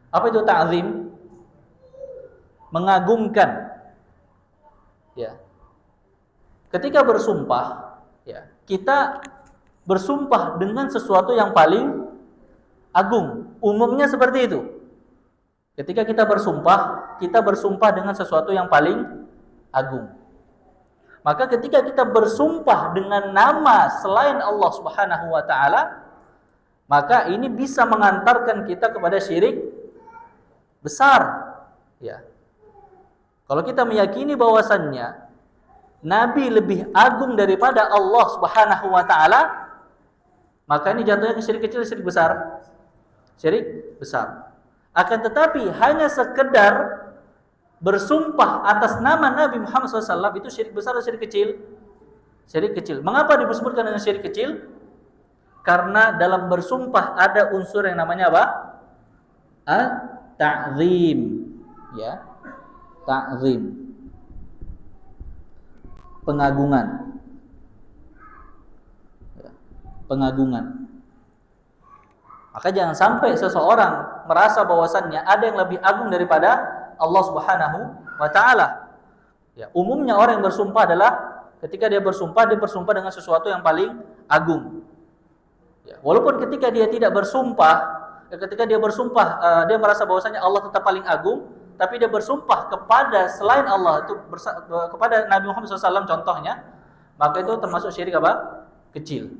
Apa itu ta'zim? Mengagungkan. Ya. Ketika bersumpah, ya, kita bersumpah dengan sesuatu yang paling agung. Umumnya seperti itu. Ketika kita bersumpah dengan sesuatu yang paling agung. Maka ketika kita bersumpah dengan nama selain Allah Subhanahu wa taala, maka ini bisa mengantarkan kita kepada syirik besar. Ya. Kalau kita meyakini bahwasannya Nabi lebih agung daripada Allah Subhanahu wa taala, maka ini jatuhnya ke syirik kecil, syirik besar. Syirik besar. Akan tetapi hanya sekedar bersumpah atas nama Nabi Muhammad SAW itu syirik besar atau syirik kecil? Syirik kecil. Mengapa disebutkan dengan syirik kecil? Karena dalam bersumpah ada unsur yang namanya apa? Ta'zim. Ya. Ta'zim. Pengagungan. Ya. Pengagungan. Maka jangan sampai seseorang merasa bahwasannya ada yang lebih agung daripada Allah Subhanahu wa taala. Ya, umumnya orang yang bersumpah adalah ketika dia bersumpah dengan sesuatu yang paling agung. Ya, walaupun ketika dia tidak bersumpah, ketika dia bersumpah dia merasa bahwasannya Allah tetap paling agung, tapi dia bersumpah kepada selain Allah itu kepada Nabi Muhammad SAW contohnya, maka itu termasuk syirik apa? Kecil.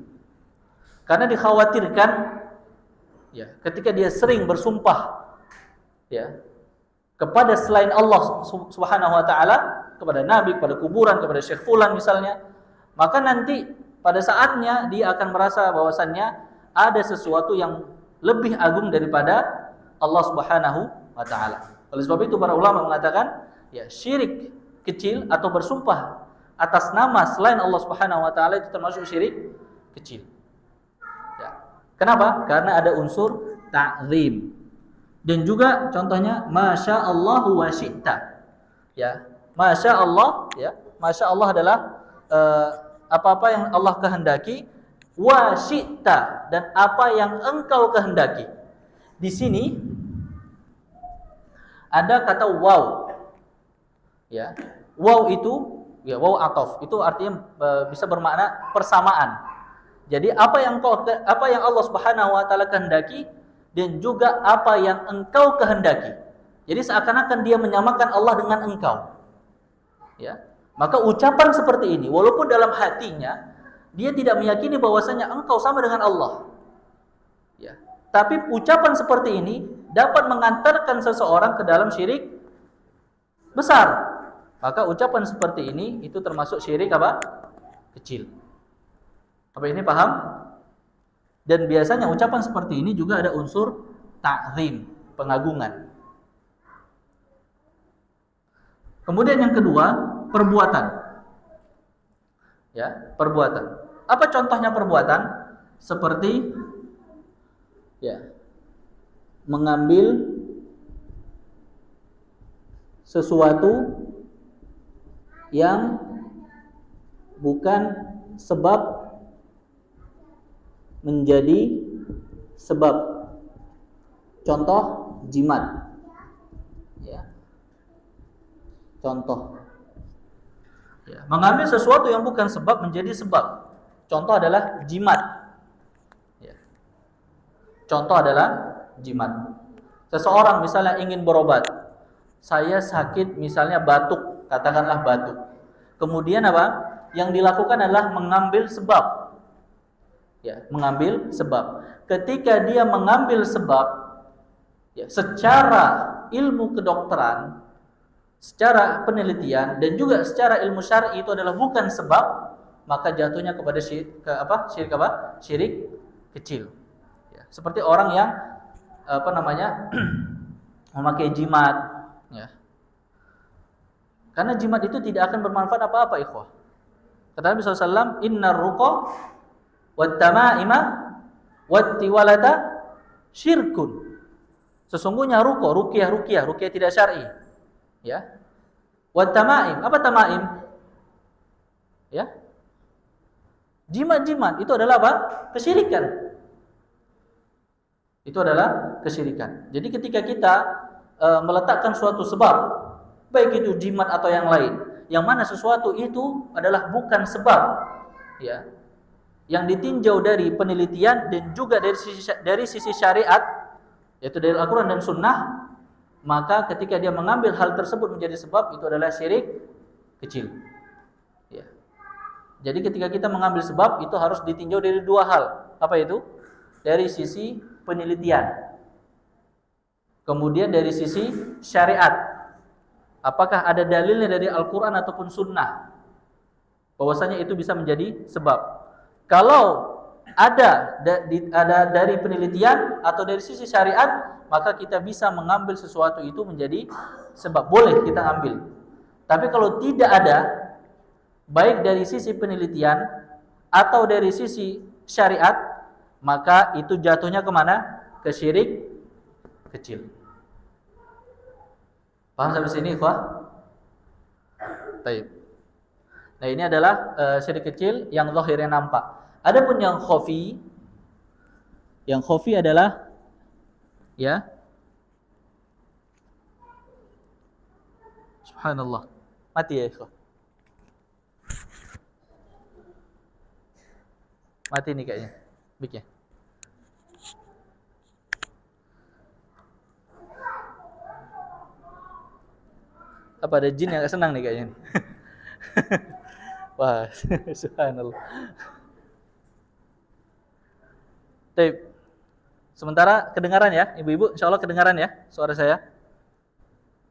Karena dikhawatirkan ya, ketika dia sering bersumpah ya kepada selain Allah Subhanahu wa taala, kepada nabi, kepada kuburan, kepada syekh fulan misalnya, maka nanti pada saatnya dia akan merasa bahwasannya ada sesuatu yang lebih agung daripada Allah Subhanahu wa taala. Oleh sebab itu para ulama mengatakan ya syirik kecil atau bersumpah atas nama selain Allah Subhanahu wa taala itu termasuk syirik kecil. Ya. Kenapa? Karena ada unsur ta'zim. Dan juga contohnya Masya Allahu wa syi'ta. Ya, Masya Allah, ya, Masya Allah adalah apa-apa yang Allah kehendaki, wa syi'ta, dan apa yang engkau kehendaki. Di sini ada kata waw. Ya, waw itu ya waw ataf, itu artinya bisa bermakna persamaan. Jadi apa yang Allah Subhanahu wa taala kehendaki dan juga apa yang engkau kehendaki. Jadi seakan-akan dia menyamakan Allah dengan engkau. Ya. Maka ucapan seperti ini walaupun dalam hatinya dia tidak meyakini bahwasanya engkau sama dengan Allah. Ya. Tapi ucapan seperti ini dapat mengantarkan seseorang ke dalam syirik besar. Maka ucapan seperti ini itu termasuk syirik apa? Kecil. Apa ini paham? Dan biasanya ucapan seperti ini juga ada unsur ta'zim, pengagungan. Kemudian yang kedua, perbuatan. Ya, perbuatan. Apa contohnya perbuatan? Seperti ya, mengambil sesuatu yang bukan sebab menjadi sebab. Contoh jimat. Ya. Contoh. Ya. Mengambil sesuatu yang bukan sebab menjadi sebab. Contoh adalah jimat. Ya. Contoh adalah jimat. Seseorang misalnya ingin berobat. Saya sakit misalnya batuk, katakanlah batuk. Kemudian apa? Yang dilakukan adalah mengambil sebab. Ya, mengambil sebab. Ketika dia mengambil sebab, ya, secara ilmu kedokteran, secara penelitian dan juga secara ilmu syar'i itu adalah bukan sebab, maka jatuhnya kepada syirik kecil. Ya, seperti orang yang memakai jimat. Ya. Karena jimat itu tidak akan bermanfaat apa-apa, ikhwah. Kata Nabi SAW, innar ruqa wat tama'ima wat tiwalata syirkun. Sesungguhnya ruqyah tidak syar'i. Ya. Wat tama'im, apa tama'im? Ya. Jimat-jimat itu adalah apa? Kesyirikan. Itu adalah kesyirikan. Jadi ketika kita meletakkan suatu sebab, baik itu jimat atau yang lain, yang mana sesuatu itu adalah bukan sebab, ya, yang ditinjau dari penelitian dan juga dari sisi syariat, yaitu dari Al-Quran dan Sunnah, maka ketika dia mengambil hal tersebut menjadi sebab, itu adalah syirik kecil. Ya. Jadi ketika kita mengambil sebab, itu harus ditinjau dari dua hal. Apa itu? Dari sisi penelitian, kemudian dari sisi syariat. Apakah ada dalilnya dari Al-Quran ataupun Sunnah bahwasanya itu bisa menjadi sebab. Kalau ada dari penelitian atau dari sisi syariat, maka kita bisa mengambil sesuatu itu menjadi sebab. Boleh kita ambil. Tapi kalau tidak ada, baik dari sisi penelitian atau dari sisi syariat, maka itu jatuhnya kemana? Ke syirik kecil. Paham sampai sini, ikhwah? Baik. Nah, ini adalah syirik kecil yang zahirnya nampak. Adapun yang khafi adalah, ya, subhanallah, mati ya ikhwah. Mati nih kayaknya mic-nya. Apa ada jin yang gak senang nih kayaknya. Wah, subhanallah. Baik. Sementara kedengaran ya, ibu-ibu, insyaallah kedengaran ya suara saya.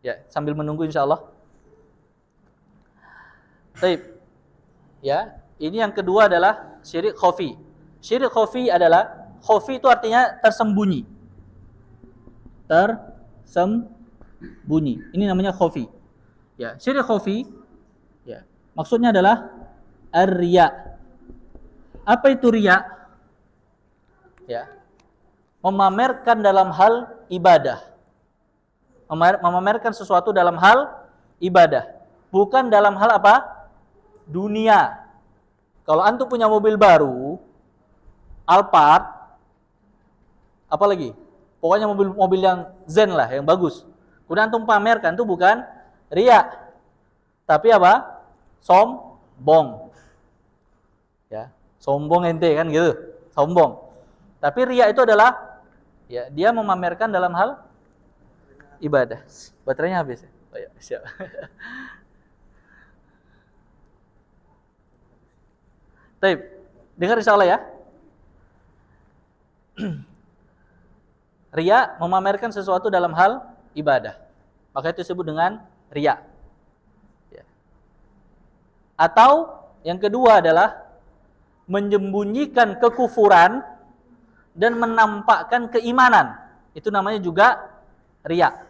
Ya, sambil menunggu insyaallah. Baik. Ya, ini yang kedua adalah syirik khafi. Syirik khafi adalah, khafi itu artinya tersembunyi. Tersembunyi. Ini namanya khafi. Ya, syirik khafi, ya, maksudnya adalah ar-riya. Apa itu riya? Ya, memamerkan dalam hal ibadah. Memamerkan sesuatu dalam hal ibadah, bukan dalam hal apa? Dunia. Kalau antum punya mobil baru, Alphard, apa lagi? Pokoknya mobil yang zen lah, yang bagus. Kemudian antum pamerkan, itu bukan riya, tapi apa? Sombong. Ya, sombong ente kan gitu, sombong. Tapi riya itu adalah, ya, dia memamerkan dalam hal ibadah. Baterainya habis ya? Oh ya, siap. Baik, dengar insyaallah ya. Riya memamerkan sesuatu dalam hal ibadah, maka itu disebut dengan riya. Ya. Atau yang kedua adalah menyembunyikan kekufuran dan menampakkan keimanan. Itu namanya juga riya.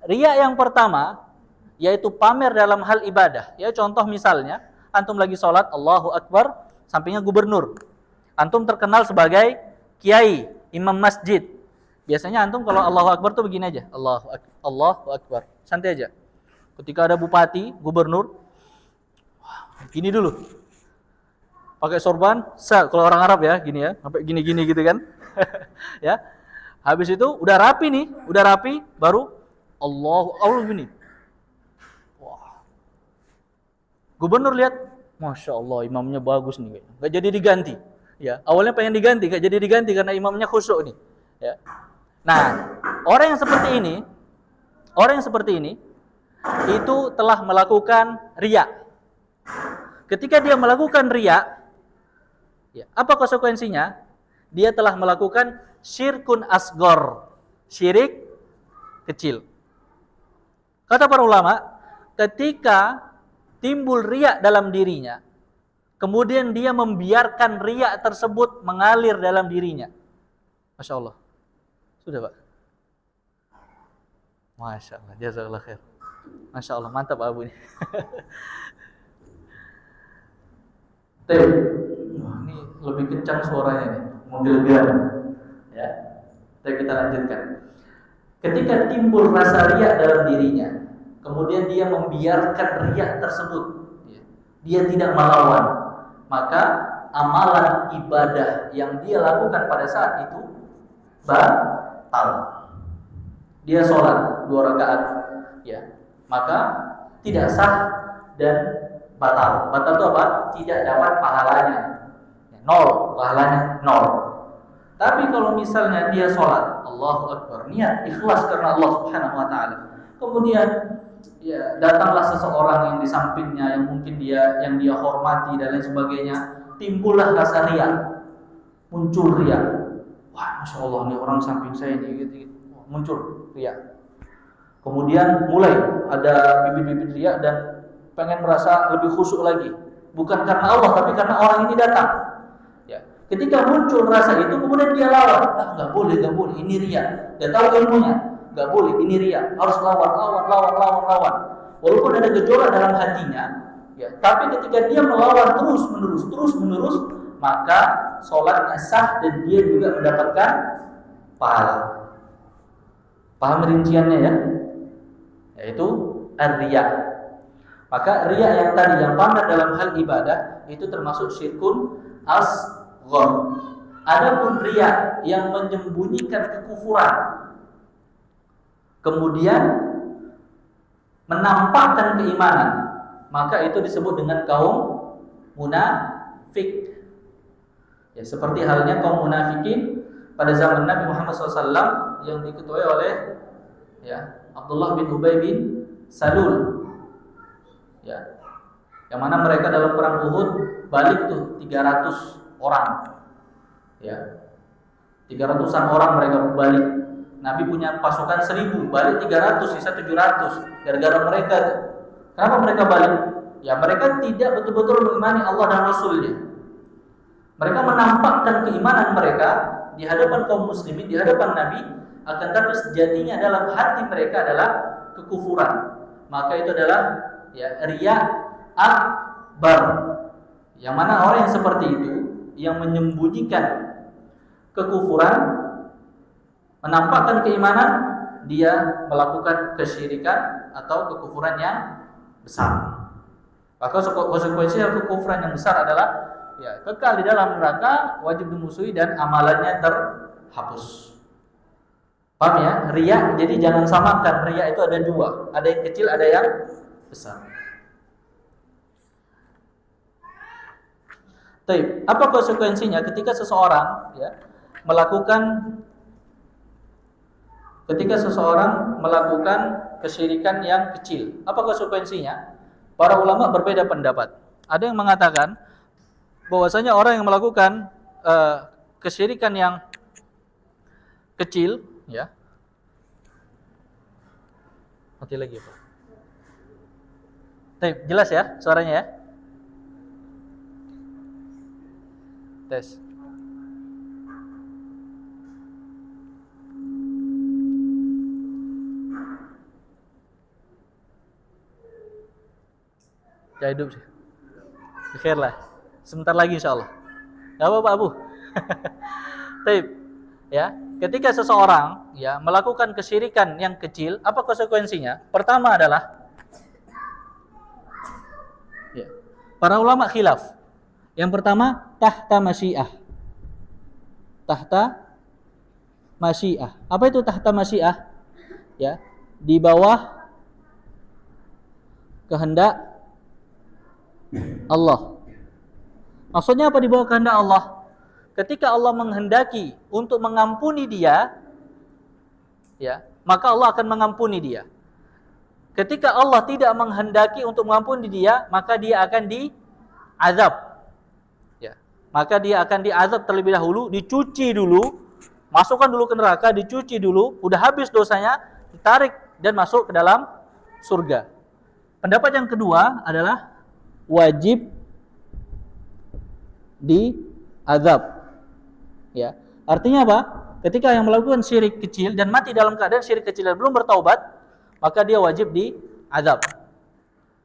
Riya yang pertama yaitu pamer dalam hal ibadah. Ya, contoh misalnya antum lagi sholat, Allahu Akbar, sampingnya gubernur. Antum terkenal sebagai kiai, imam masjid. Biasanya antum kalau Allahu Akbar tuh begini aja. Allahu Akbar. Santai aja. Ketika ada bupati, gubernur, gini dulu. Pakai sorban, kalau orang Arab ya, gini ya, sampai gini-gini gitu kan. Ya. Habis itu udah rapi nih, baru Allah gini. Wah. Gubernur lihat, Masya Allah imamnya bagus nih, nggak jadi diganti. Ya, awalnya pengen diganti, nggak jadi diganti karena imamnya khusyuk nih. Ya. Nah, orang yang seperti ini itu telah melakukan riya. Ketika dia melakukan riya, ya, apa konsekuensinya? Dia telah melakukan syirkun asgor, syirik kecil. Kata para ulama, ketika timbul riya dalam dirinya, kemudian dia membiarkan riya tersebut mengalir dalam dirinya. Masya Allah. Sudah Pak? Masya Allah, jazakallah khair. Masya Allah, mantap Abu ini. Ini lebih kencang suaranya nih, mobil biar. Ya, kita lanjutkan. Ketika timbul rasa riya dalam dirinya, kemudian dia membiarkan riya tersebut, dia tidak melawan, maka amalan ibadah yang dia lakukan pada saat itu batal. Dia sholat 2 rakaat, ya, maka tidak sah dan batal. Batal itu apa? Tidak dapat pahalanya, 0 pahalanya, 0. Tapi kalau misalnya dia sholat, Allahu Akbar, niat ikhlas karena Allah Subhanahu Wa Taala, kemudian ya datanglah seseorang yang di sampingnya yang mungkin yang dia hormati dan lain sebagainya, timbullah rasa riya, muncul riya. Wah, Masya Allah, nih orang samping saya ini gitu. Muncul riya. Kemudian mulai ada bibit-bibit riya dan pengen merasa lebih khusyuk lagi, bukan karena Allah tapi karena orang ini datang. Ya, ketika muncul rasa itu kemudian dia lawan, nggak boleh, ini riya. Dia tahu ilmunya, nggak boleh, ini riya. Harus lawan. Walaupun ada gejolak dalam hatinya, ya, tapi ketika dia melawan terus menerus, maka sholatnya sah dan dia juga mendapatkan pahala. Paham rinciannya ya? Yaitu ar-riya. Maka riya yang tadi yang pamer dalam hal ibadah itu termasuk syirkun asghar. Adapun riya yang menyembunyikan kekufuran, kemudian menampakkan keimanan, maka itu disebut dengan kaum munafik. Ya, seperti halnya kaum munafikin pada zaman Nabi Muhammad SAW yang diketuai oleh ya Abdullah bin Ubay bin Salul, ya, yang mana mereka dalam perang Uhud balik tuh 300 orang, ya, 300-an orang mereka balik. Nabi punya pasukan 1000, balik 300, sisa 700. Gara-gara mereka, kenapa mereka balik? Ya mereka tidak betul-betul mengimani Allah dan Rasulnya. Mereka menampakkan keimanan mereka di hadapan kaum muslimin, di hadapan Nabi, akan tapi sejatinya dalam hati mereka adalah kekufuran. Maka itu adalah ya riya akbar. Yang mana orang yang seperti itu yang menyembunyikan kekufuran, menampakkan keimanan, dia melakukan kesyirikan atau kekufuran yang besar. Maka konsekuensi kekufuran yang besar adalah ya kekal di dalam neraka, wajib dimusuhi dan amalannya terhapus. Paham ya? Riya, jadi jangan samakan. Riya itu ada 2, ada yang kecil, ada yang besar. Baik, apa konsekuensinya ketika seseorang melakukan kesyirikan yang kecil? Apa konsekuensinya? Para ulama berbeda pendapat. Ada yang mengatakan bahwasanya orang yang melakukan kesyirikan yang kecil, ya. Mati lagi, Pak. Baik, jelas ya suaranya ya? Tes. Ya hidup sih. Khair lah. Sebentar lagi insyaallah. Enggak apa-apa, Abu. Baik. Ya, ketika seseorang ya melakukan kesyirikan yang kecil, apa konsekuensinya? Pertama adalah ya, para ulama khilaf. Yang pertama tahta masyiah. Tahta masyiah. Apa itu tahta masyiah? Ya, di bawah kehendak Allah. Maksudnya apa di bawah kehendak Allah? Ketika Allah menghendaki untuk mengampuni dia, ya, maka Allah akan mengampuni dia. Ketika Allah tidak menghendaki untuk mengampuni dia, maka dia akan diazab. Ya, maka dia akan diazab terlebih dahulu, dicuci dulu, masukkan dulu ke neraka, dicuci dulu, udah habis dosanya, ditarik dan masuk ke dalam surga. Pendapat yang kedua adalah wajib diazab. Ya, artinya apa? Ketika yang melakukan syirik kecil dan mati dalam keadaan syirik kecil dan belum bertaubat, maka dia wajib diazab.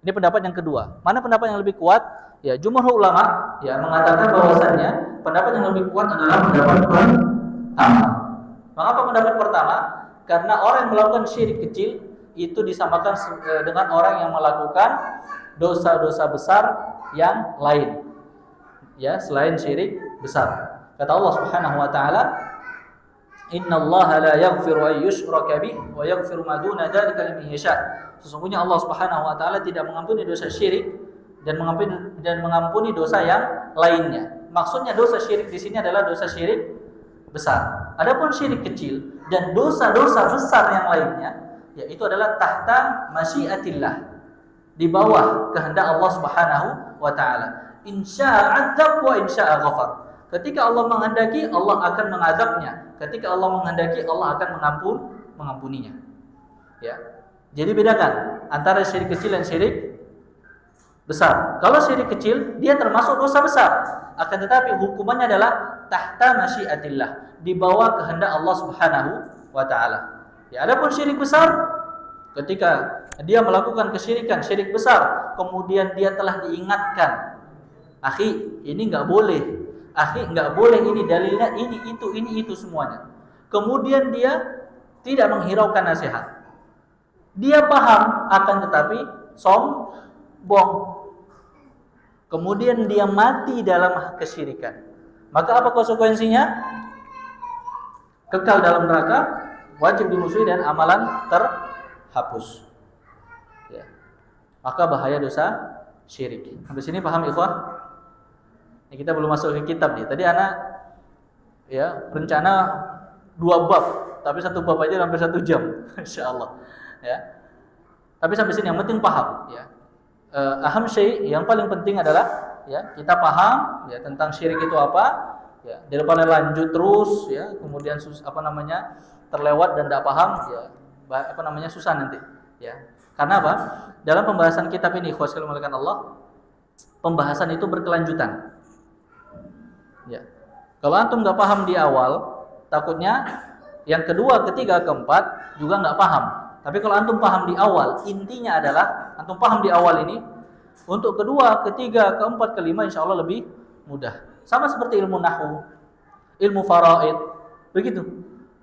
Ini pendapat yang kedua. Mana pendapat yang lebih kuat? Ya, jumhur ulama ya mengatakan bahwasannya pendapat yang lebih kuat adalah pendapat pertama. Mengapa pendapat pertama? Karena orang yang melakukan syirik kecil itu disamakan dengan orang yang melakukan dosa-dosa besar yang lain. Ya, selain syirik besar. Kata Allah Subhanahu wa taala, "Innallaha la yaghfiru an yushraka bihi wa yaghfiru ma duna dzalika liman yasha." Sesungguhnya Allah Subhanahu wa taala tidak mengampuni dosa syirik dan mengampuni dosa yang lainnya. Maksudnya dosa syirik di sini adalah dosa syirik besar. Adapun syirik kecil dan dosa-dosa besar yang lainnya, yaitu adalah tahta masyiatillah, di bawah kehendak Allah Subhanahu wa taala. Insya'a 'adzab wa insya'a ghafar. Ketika Allah menghendaki, Allah akan mengazabnya. Ketika Allah menghendaki, Allah akan mengampuninya. Ya. Jadi bedakan antara syirik kecil dan syirik besar. Kalau syirik kecil, dia termasuk dosa besar. Akan tetapi hukumannya adalah tahta masyiatillah, di bawah kehendak Allah Subhanahu wa taala. Ya, adapun syirik besar, ketika dia melakukan kesyirikan, syirik besar, kemudian dia telah diingatkan, akhi, ini enggak boleh. Akhi, enggak boleh, ini dalilnya ini itu semuanya. Kemudian dia tidak menghiraukan nasihat. Dia paham, akan tetapi sombong. Kemudian dia mati dalam kesyirikan. Maka apa konsekuensinya? Kekal dalam neraka, wajib dimusuhi dan amalan terhapus. Ya. Maka bahaya dosa syirik. Sampai sini paham ikhwah? Ini kita belum masuk ke kitab nih. Tadi anak ya rencana 2 bab, tapi 1 bab aja hampir 1 jam, insyaallah. Ya. Tapi sampai sini yang penting paham. Ya. Aham syai' yang paling penting adalah ya kita paham ya tentang syirik itu apa. Ya. Daripada lanjut terus ya, kemudian terlewat dan tidak paham ya susah nanti. Ya. Karena apa? Dalam pembahasan kitab ini, ikhwas sekalian dimuliakan Allah, pembahasan itu berkelanjutan. Ya. Kalau antum nggak paham di awal, takutnya yang kedua, ketiga, keempat juga nggak paham. Tapi kalau antum paham di awal, intinya adalah antum paham di awal ini, untuk kedua, ketiga, keempat, kelima, insya Allah lebih mudah. Sama seperti ilmu nahwu, ilmu faraid, begitu.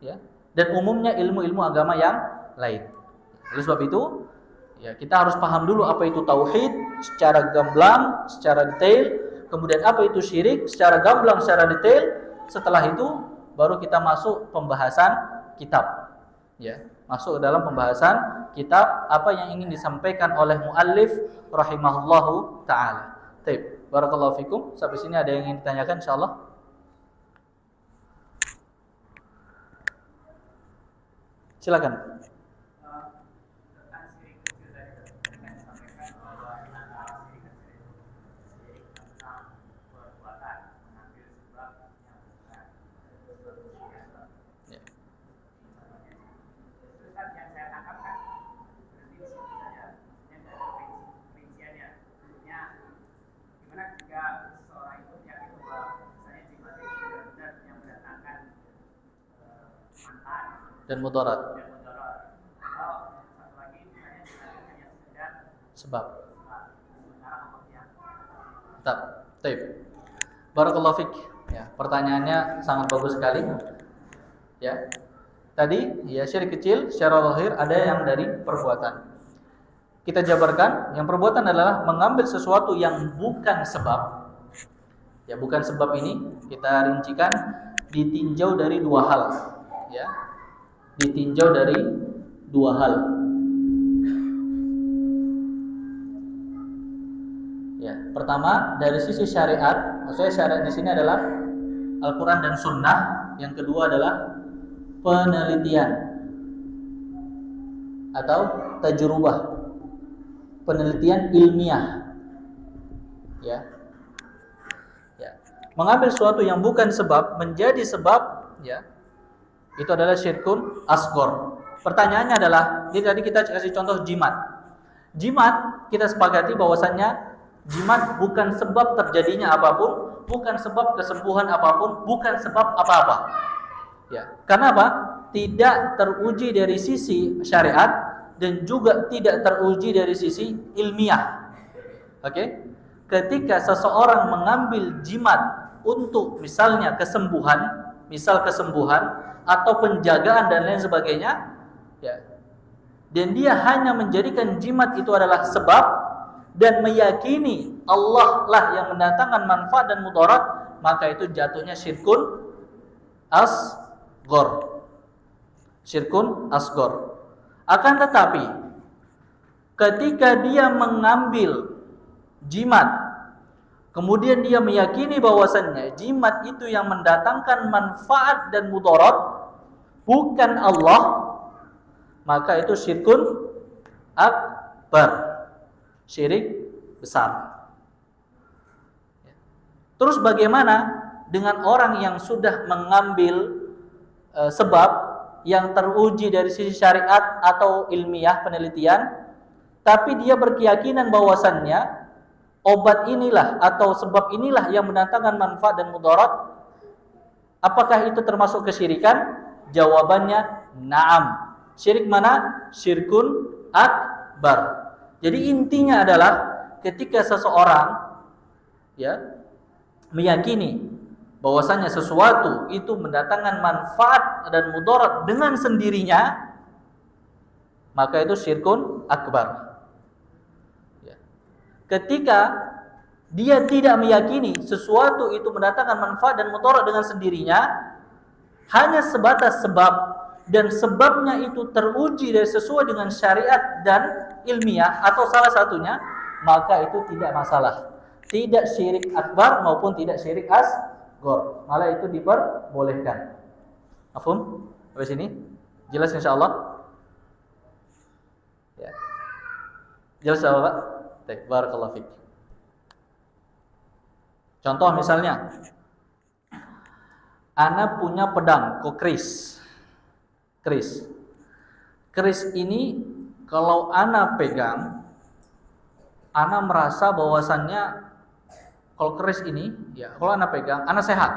Ya. Dan umumnya ilmu-ilmu agama yang lain. Oleh sebab itu, ya kita harus paham dulu apa itu tauhid secara gamblang, secara detail. Kemudian apa itu syirik secara gamblang, secara detail. Setelah itu baru kita masuk pembahasan kitab. Ya, masuk ke dalam pembahasan kitab apa yang ingin disampaikan oleh muallif rahimahullahu taala. Baik, barakallahu fikum. Sampai sini ada yang ingin ditanyakan insyaallah? Silakan. Dan mudarat. Sebab. Taib. Barakallahu fik. Ya, pertanyaannya sangat bagus sekali. Ya. Tadi ya syirik kecil secara zahir, ada yang dari perbuatan. Kita jabarkan, yang perbuatan adalah mengambil sesuatu yang bukan sebab. Ya, bukan sebab ini kita rincikan ditinjau dari dua hal, ya. Ditinjau dari dua hal. Ya, pertama dari sisi syariat, maksudnya syariat di sini adalah Al-Qur'an dan Sunnah. Yang kedua adalah penelitian atau tajrubah, penelitian ilmiah, ya. Ya. Mengambil sesuatu yang bukan sebab menjadi sebab, ya, itu adalah syirkun asghar. Pertanyaannya adalah, ini tadi kita kasih contoh jimat. Jimat kita sepakati bahwasannya jimat bukan sebab terjadinya apapun, bukan sebab kesembuhan apapun, bukan sebab apa-apa. Ya. Karena apa? Tidak teruji dari sisi syariat dan juga tidak teruji dari sisi ilmiah. Oke? Ketika seseorang mengambil jimat untuk misalnya kesembuhan, atau penjagaan dan lain sebagainya, ya. Dan dia hanya menjadikan jimat itu adalah sebab dan meyakini Allah lah yang mendatangkan manfaat dan mudarat, maka itu jatuhnya syirkun asghar. Syirkun asghar. Akan tetapi ketika dia mengambil jimat, kemudian dia meyakini bahwasannya jimat itu yang mendatangkan manfaat dan mudarat, bukan Allah, maka itu syirkun akbar, syirik besar. Terus bagaimana dengan orang yang sudah mengambil sebab yang teruji dari sisi syariat atau ilmiah penelitian, tapi dia berkeyakinan bahwasannya obat inilah atau sebab inilah yang mendatangkan manfaat dan mudarat? Apakah itu termasuk kesyirikan? Jawabannya na'am. Syirik mana? Syirkun akbar. Jadi intinya adalah ketika seseorang, ya, meyakini bahwasanya sesuatu itu mendatangkan manfaat dan mudarat dengan sendirinya, maka itu syirkun akbar. Ya. Ketika dia tidak meyakini sesuatu itu mendatangkan manfaat dan mudarat dengan sendirinya, hanya sebatas sebab, dan sebabnya itu teruji dari sesuai dengan syariat dan ilmiah atau salah satunya, maka itu tidak masalah. Tidak syirik akbar maupun tidak syirik asghar, malah itu diperbolehkan. Mafhum? Sampai sini jelas insyaallah? Ya. Jelas insyaallah, Pak? Baik, barakallahu fiik. Contoh misalnya, ana punya pedang kokris. Keris ini kalau ana pegang, ana merasa bahwasannya kalau keris ini, ya, kalau ana pegang, ana sehat.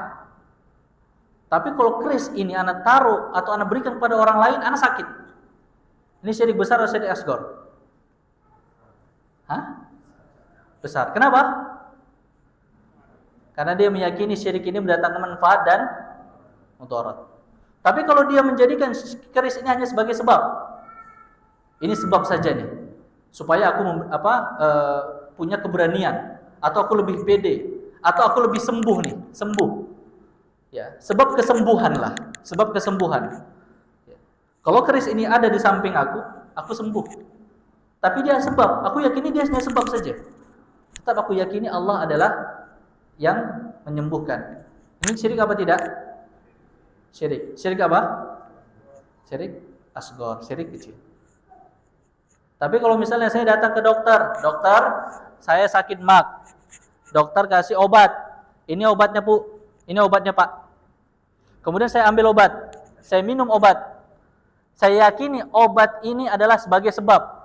Tapi kalau keris ini ana taruh atau ana berikan kepada orang lain, ana sakit. Ini syirik besar atau syirik asghar? Hah? Besar. Kenapa? Karena dia meyakini syirik ini mendatangkan manfaat dan mudarat. Tapi kalau dia menjadikan keris ini hanya sebagai sebab, ini sebab saja nih, supaya aku punya keberanian, atau aku lebih pede, atau aku lebih sembuh nih, ya, sebab kesembuhan lah, sebab kesembuhan. Ya. Kalau keris ini ada di samping aku sembuh. Tapi dia sebab, aku yakini dia hanya sebab saja. Tetap aku yakini Allah adalah yang menyembuhkan. Ini syirik apa tidak? Syirik. Syirik apa? Syirik asghar, syirik kecil. Tapi kalau misalnya saya datang ke dokter, saya sakit mak. Dokter kasih obat. Ini obatnya, Bu. Ini obatnya, Pak. Kemudian saya ambil obat. Saya minum obat. Saya yakini obat ini adalah sebagai sebab.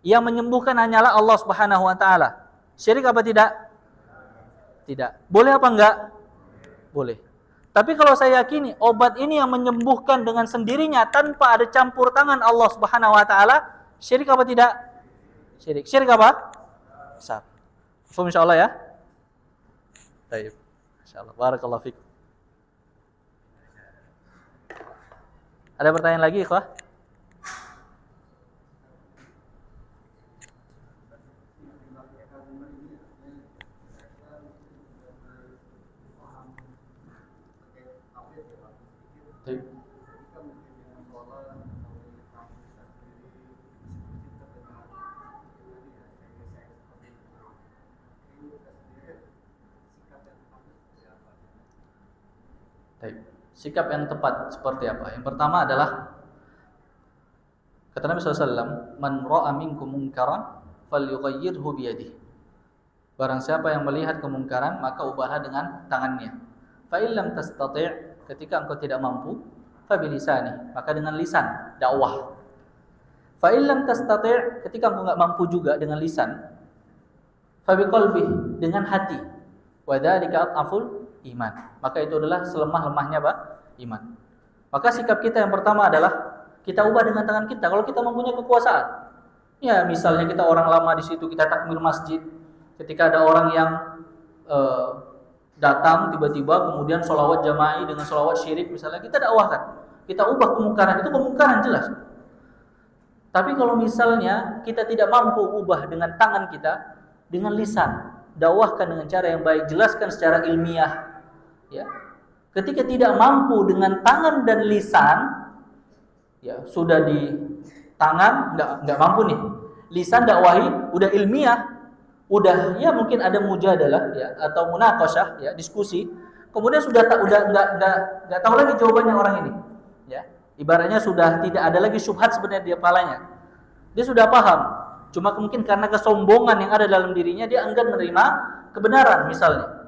Yang menyembuhkan hanyalah Allah Subhanahu wa taala. Syirik apa tidak? Tidak. Boleh apa enggak? Boleh. Tapi kalau saya yakini obat ini yang menyembuhkan dengan sendirinya tanpa ada campur tangan Allah Subhanahu wa taala, syirik apa tidak? Syirik. Syirik apa? Besar. Faham insyaallah ya? Baik. Insyaallah. Barakallahu fiik. Ada pertanyaan lagi, ikhwah? Sikap yang tepat seperti apa? Yang pertama adalah kata Nabi SAW, "Man ra'a minkum munkaran falyughayyirhu biyadihi." Barang siapa yang melihat kemungkaran, maka ubahlah dengan tangannya. Fa illam tastati', ketika engkau tidak mampu, fa bilisani, maka dengan lisan, dakwah. Fa illam tastati', ketika engkau enggak mampu juga dengan lisan, fa biqalbi, dengan hati. Wa dzalika aful iman. Maka itu adalah selemah-lemahnya iman. Maka sikap kita yang pertama adalah kita ubah dengan tangan kita. Kalau kita mempunyai kekuasaan, ya misalnya kita orang lama di situ, kita takmir masjid. Ketika ada orang yang datang tiba-tiba, kemudian sholawat jama'i dengan sholawat syirik misalnya, kita dakwahkan, kita ubah kemungkaran, itu kemungkaran jelas. Tapi kalau misalnya kita tidak mampu ubah dengan tangan kita, dengan lisan, dakwahkan dengan cara yang baik, jelaskan secara ilmiah, ya. Ketika tidak mampu dengan tangan dan lisan, ya sudah di tangan nggak mampu nih, lisan dakwahi udah ilmiah, udah ya mungkin ada mujadalah ya atau munaqasyah ya, diskusi, kemudian sudah nggak tahu lagi jawabannya orang ini, ya ibaratnya sudah tidak ada lagi syubhat sebenarnya di kepalanya, dia sudah paham, cuma mungkin karena kesombongan yang ada dalam dirinya dia enggan menerima kebenaran misalnya.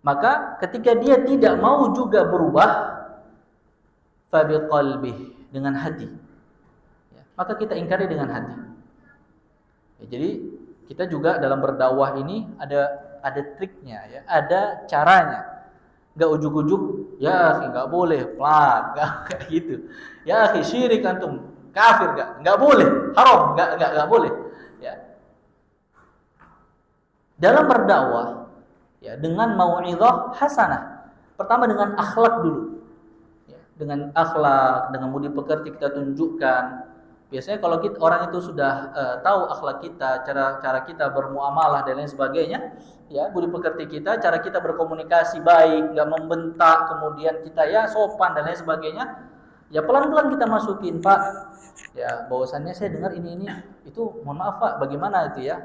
Maka ketika dia tidak mau juga berubah, fabiqalbih, dengan hati, ya, maka kita ingkari dengan hati. Ya, jadi kita juga dalam berdakwah ini ada triknya, ya, ada caranya. Nggak ujuk-ujuk, ya nggak boleh, plak, nggak gitu. Ya syirik antum, kafir nggak boleh, haram, nggak boleh. Ya. Dalam berdakwah, ya, dengan mau'izah hasanah. Pertama dengan akhlak dulu. Ya, dengan akhlak, dengan budi pekerti kita tunjukkan. Biasanya kalau orang itu sudah tahu akhlak kita, cara kita bermuamalah dan lain sebagainya, ya, budi pekerti kita, cara kita berkomunikasi baik, enggak membentak, kemudian kita ya sopan dan lain sebagainya, ya pelan-pelan kita masukin, Pak. Ya, bahwasannya saya dengar ini itu mohon maaf Pak, bagaimana itu ya?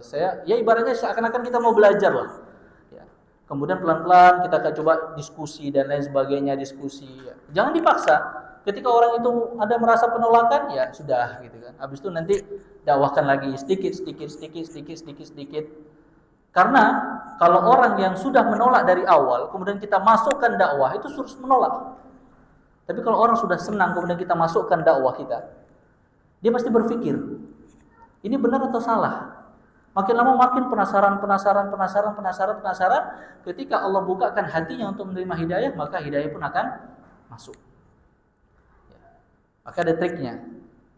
Saya ya ibaratnya seakan-akan kita mau belajar lah. Kemudian pelan-pelan kita akan coba diskusi dan lain sebagainya, diskusi. Ya. Jangan dipaksa. Ketika orang itu ada merasa penolakan, ya sudah gitu kan. Habis itu nanti dakwahkan lagi sedikit. Karena kalau orang yang sudah menolak dari awal, kemudian kita masukkan dakwah, itu terus menolak. Tapi kalau orang sudah senang, kemudian kita masukkan dakwah kita, dia pasti berpikir, ini benar atau salah? Makin lama makin penasaran. Ketika Allah bukakan hatinya untuk menerima hidayah, maka hidayah pun akan masuk. Ya. Maka ada triknya.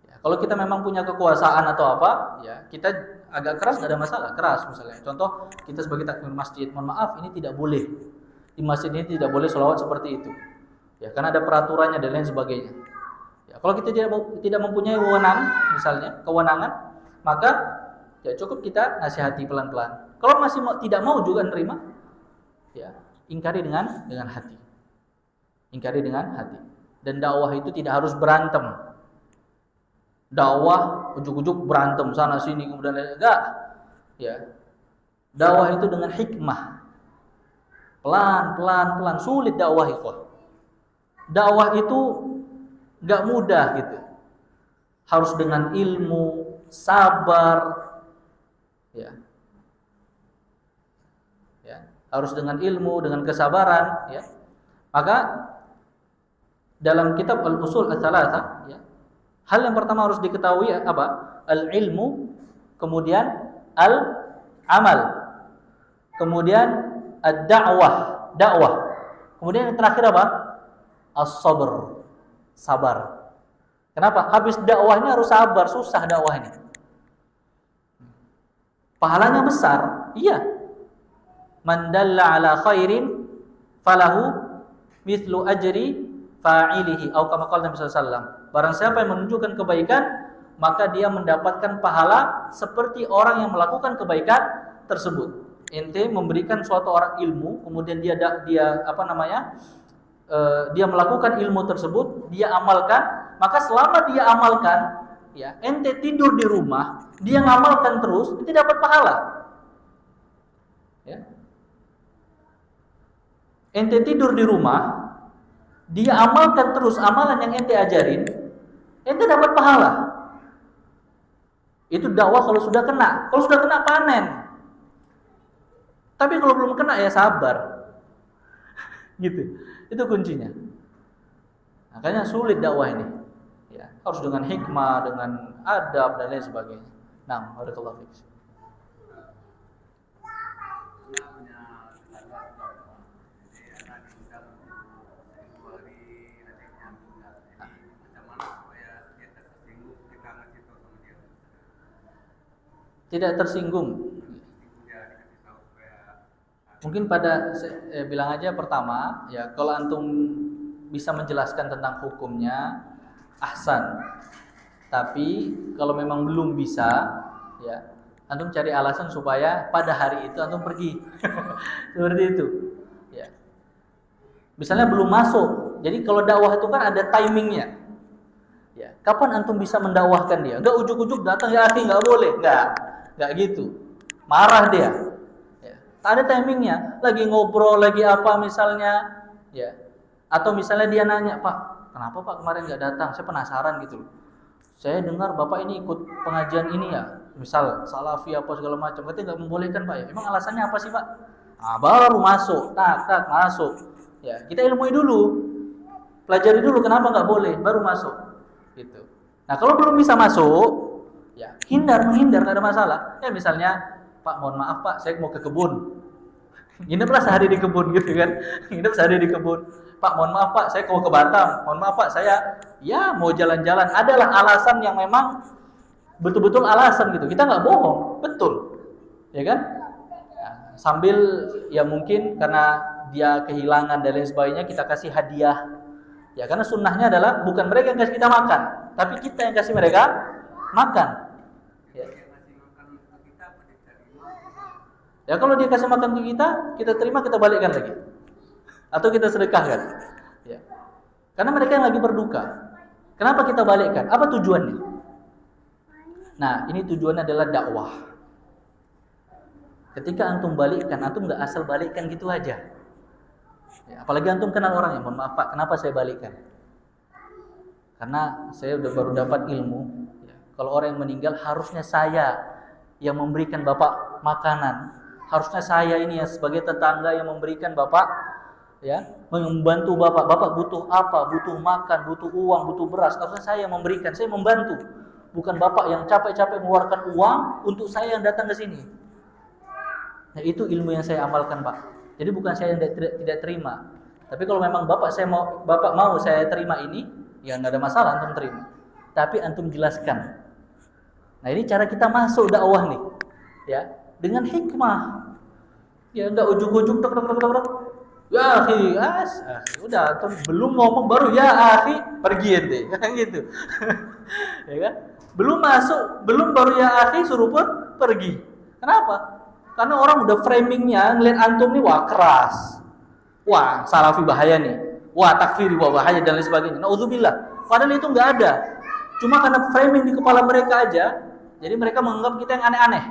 Ya, kalau kita memang punya kekuasaan atau apa, ya kita agak keras nggak ada masalah, keras misalnya. Contoh kita sebagai takmir masjid, mohon maaf ini tidak boleh di masjid ini tidak boleh sholawat seperti itu. Ya, karena ada peraturannya dan lain sebagainya. Ya, kalau kita tidak mempunyai kewenangan, maka ya cukup kita nasihati pelan-pelan. Kalau masih tidak mau juga nerima, ya ingkari dengan hati. Ingkari dengan hati. Dan dakwah itu tidak harus berantem. Dakwah ujuk-ujuk berantem sana sini kemudian enggak. Ya. Dakwah itu dengan hikmah. Pelan-pelan sulit dakwah itu. Dakwah itu enggak mudah gitu. Harus dengan ilmu, sabar, ya, harus dengan ilmu, dengan kesabaran, ya. Maka dalam kitab Al-Usul Ats-Tsalatsa, ya, hal yang pertama harus diketahui apa? Al-ilmu, kemudian al-amal, kemudian dakwah. Kemudian yang terakhir apa? As-sabr, sabar. Kenapa? Habis dakwahnya harus sabar, susah dakwah ini. Pahalanya besar, iya. Man dalla ala khairin falahu mithlu ajri fa'ilihi atau kama qala Nabi sallallahu alaihi wasallam. Barang siapa yang menunjukkan kebaikan, maka dia mendapatkan pahala seperti orang yang melakukan kebaikan tersebut. Ente memberikan suatu orang ilmu, kemudian dia dia melakukan ilmu tersebut, dia amalkan, maka selama dia amalkan, ya, ente tidur di rumah, dia ngamalkan terus, ente dapat pahala. Ya. Ente tidur di rumah, dia amalkan terus amalan yang ente ajarin, ente dapat pahala. Itu dakwah kalau sudah kena. Kalau sudah kena panen. Tapi kalau belum kena ya sabar. Gitu. Itu kuncinya. Makanya sulit dakwah ini. Ya, harus dengan hikmah, dengan adab dan lain sebagainya. Nah, barakallahu fiik. Tidak tersinggung. Mungkin saya bilang aja pertama, ya kalau antum bisa menjelaskan tentang hukumnya, ahsan. Tapi kalau memang belum bisa, ya antum cari alasan supaya pada hari itu antum pergi. Seperti itu. Ya. Misalnya belum masuk. Jadi kalau dakwah itu kan ada timingnya. Ya, kapan antum bisa mendakwahkan dia? Enggak ujuk-ujuk datang ya akhi, enggak boleh. Enggak gitu. Marah dia. Ya. Ada timingnya. Lagi ngobrol, lagi apa misalnya, ya. Atau misalnya dia nanya, "Pak, kenapa Pak kemarin enggak datang? Saya penasaran gitu loh. Saya dengar Bapak ini ikut pengajian ini ya. Misal salafi apa segala macam. Katanya enggak membolehkan Pak ya. Emang alasannya apa sih Pak?" Ah, baru masuk. Tak masuk. Ya, kita ilmui dulu. Pelajari dulu kenapa enggak boleh, baru masuk. Gitu. Nah, kalau belum bisa masuk, ya menghindar, nggak ada masalah. Ya misalnya, Pak, mohon maaf Pak, saya mau ke kebun. Ngineplah sehari di kebun gitu kan. Nginep sehari di kebun. Pak, mohon maaf Pak, saya mau ke Batam. Mohon maaf Pak, saya mau jalan-jalan. Adalah alasan yang memang betul-betul alasan gitu. Kita nggak bohong, betul. Ya kan? Nah, sambil ya mungkin karena dia kehilangan dan lain sebagainya, kita kasih hadiah. Ya karena sunnahnya adalah bukan mereka yang kasih kita makan, tapi kita yang kasih mereka makan. Ya kalau dia kasih makan ke kita terima, kita balikkan lagi, atau kita sedekahkan. Ya. Karena mereka yang lagi berduka. Kenapa kita balikkan? Apa tujuannya? Nah ini tujuannya adalah dakwah. Ketika antum balikkan, antum nggak asal balikkan gitu aja. Ya, apalagi antum kenal orang yang, mohon maaf Pak, kenapa saya balikkan? Karena saya baru dapat ilmu. Ya, kalau orang yang meninggal harusnya saya yang memberikan Bapak makanan. Harusnya saya ini ya sebagai tetangga yang memberikan Bapak, ya, membantu Bapak. Bapak butuh apa? Butuh makan, butuh uang, butuh beras. Harusnya saya yang memberikan, saya membantu. Bukan Bapak yang capek-capek mengeluarkan uang untuk saya yang datang ke sini. Nah, itu ilmu yang saya amalkan, Pak. Jadi bukan saya yang tidak terima. Tapi kalau memang Bapak mau saya terima ini, ya nggak ada masalah antum terima. Tapi antum jelaskan. Nah ini cara kita masuk dakwah nih, ya dengan hikmah. Ya nggak ujuk-ujuk tok. Ya akhi, udah antum belum ngomong baru ya akhi pergi ente, gitu. Ya kan? Belum masuk, belum baru ya akhi suruh pun pergi. Kenapa? Karena orang udah framingnya ngeliat antum nih, wah keras, wah salafi bahaya nih, wah takfiri, wah bahaya dan lain sebagainya. Naudzubillah. Padahal itu nggak ada. Cuma karena framing di kepala mereka aja, jadi mereka menganggap kita yang aneh-aneh,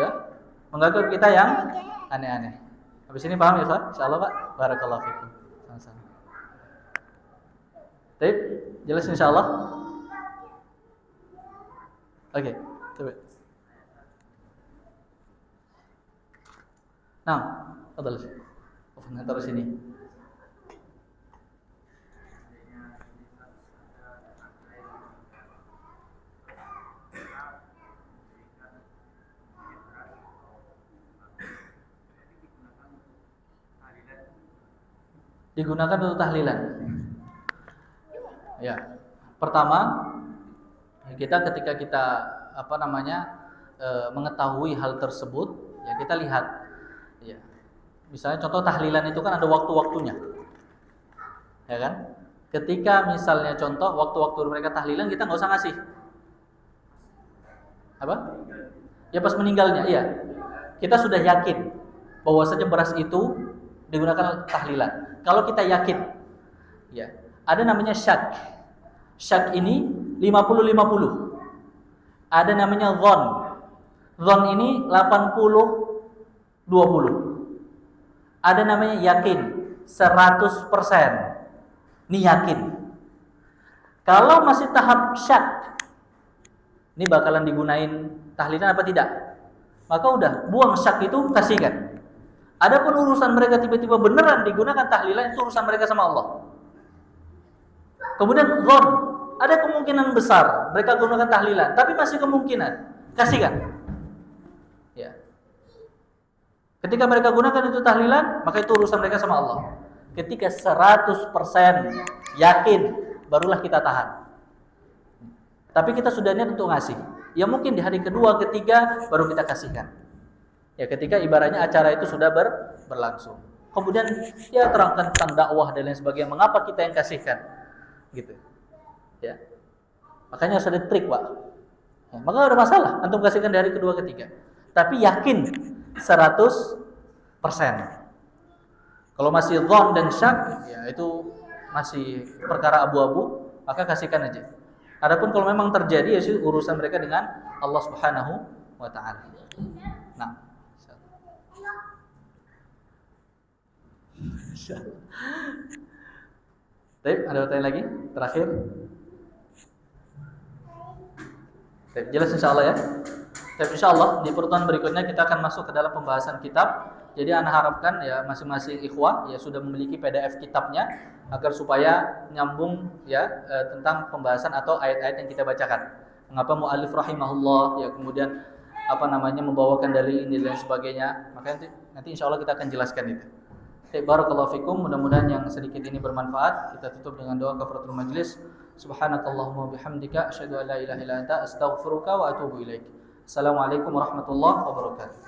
ya, menganggap kita yang aneh-aneh. Habis ini paham ya Pak? Insyaallah Pak. Barakallahu fikum. Sama-sama. Baik, jelas insyaallah. Oke, coba. Nah, adalah taruh sini. Digunakan untuk tahlilan. Ya, pertama ketika kita mengetahui hal tersebut, ya kita lihat. Ya. Misalnya contoh tahlilan itu kan ada waktu-waktunya. Ya kan? Ketika misalnya contoh waktu-waktu mereka tahlilan kita nggak usah ngasih. Apa? Ya pas meninggalnya, iya. Kita sudah yakin bahwasanya beras itu digunakan tahlilan. Kalau kita yakin, ya, ada namanya syak. Syak ini 50-50. Ada namanya dhon. Dhon ini 80-20. Ada namanya yakin 100%. Ini yakin. Kalau masih tahap syak, ini bakalan digunain tahlilan apa tidak? Maka udah, buang syak itu, kasihkan. Adapun urusan mereka tiba-tiba beneran digunakan tahlilan, itu urusan mereka sama Allah. Kemudian dhon, ada kemungkinan besar mereka gunakan tahlilan, tapi masih kemungkinan, kasihkan. Ya. Ketika mereka gunakan itu tahlilan, maka itu urusan mereka sama Allah. Ketika 100% yakin, barulah kita tahan. Tapi kita sudah niat untuk ngasih. Ya mungkin di hari kedua, ketiga, baru kita kasihkan. Ya ketika ibaratnya acara itu sudah berlangsung. Kemudian ya terangkan tentang dakwah dan lain sebagainya. Mengapa kita yang kasihkan? Gitu. Ya. Makanya harus ada trik, Pak. Ya, maka ada masalah antum kasihkan di hari kedua, ketiga. Tapi yakin 100%. Kalau masih dhon dan syak, ya itu masih perkara abu-abu, maka kasihkan aja. Adapun kalau memang terjadi, ya urusan mereka dengan Allah Subhanahu wa taala. Nah. Baik, ada pertanyaan lagi? Terakhir. Baik, jelas insyaallah ya. Baik, insyaallah di pertemuan berikutnya kita akan masuk ke dalam pembahasan kitab. Jadi ana harapkan ya masing-masing ikhwah ya sudah memiliki PDF kitabnya agar supaya nyambung ya tentang pembahasan atau ayat-ayat yang kita bacakan. Mengapa muallif rahimahullah ya kemudian membawakan dalil ini dan sebagainya. Maka nanti insyaallah kita akan jelaskan itu. Baik, barakallahu fikum, mudah-mudahan yang sedikit ini bermanfaat. Kita tutup dengan doa kafaratul majlis. Subhanakallahumma bihamdika asyhadu an la ilaha illa anta astaghfiruka wa atubu ilaik. Assalamualaikum warahmatullahi wabarakatuh.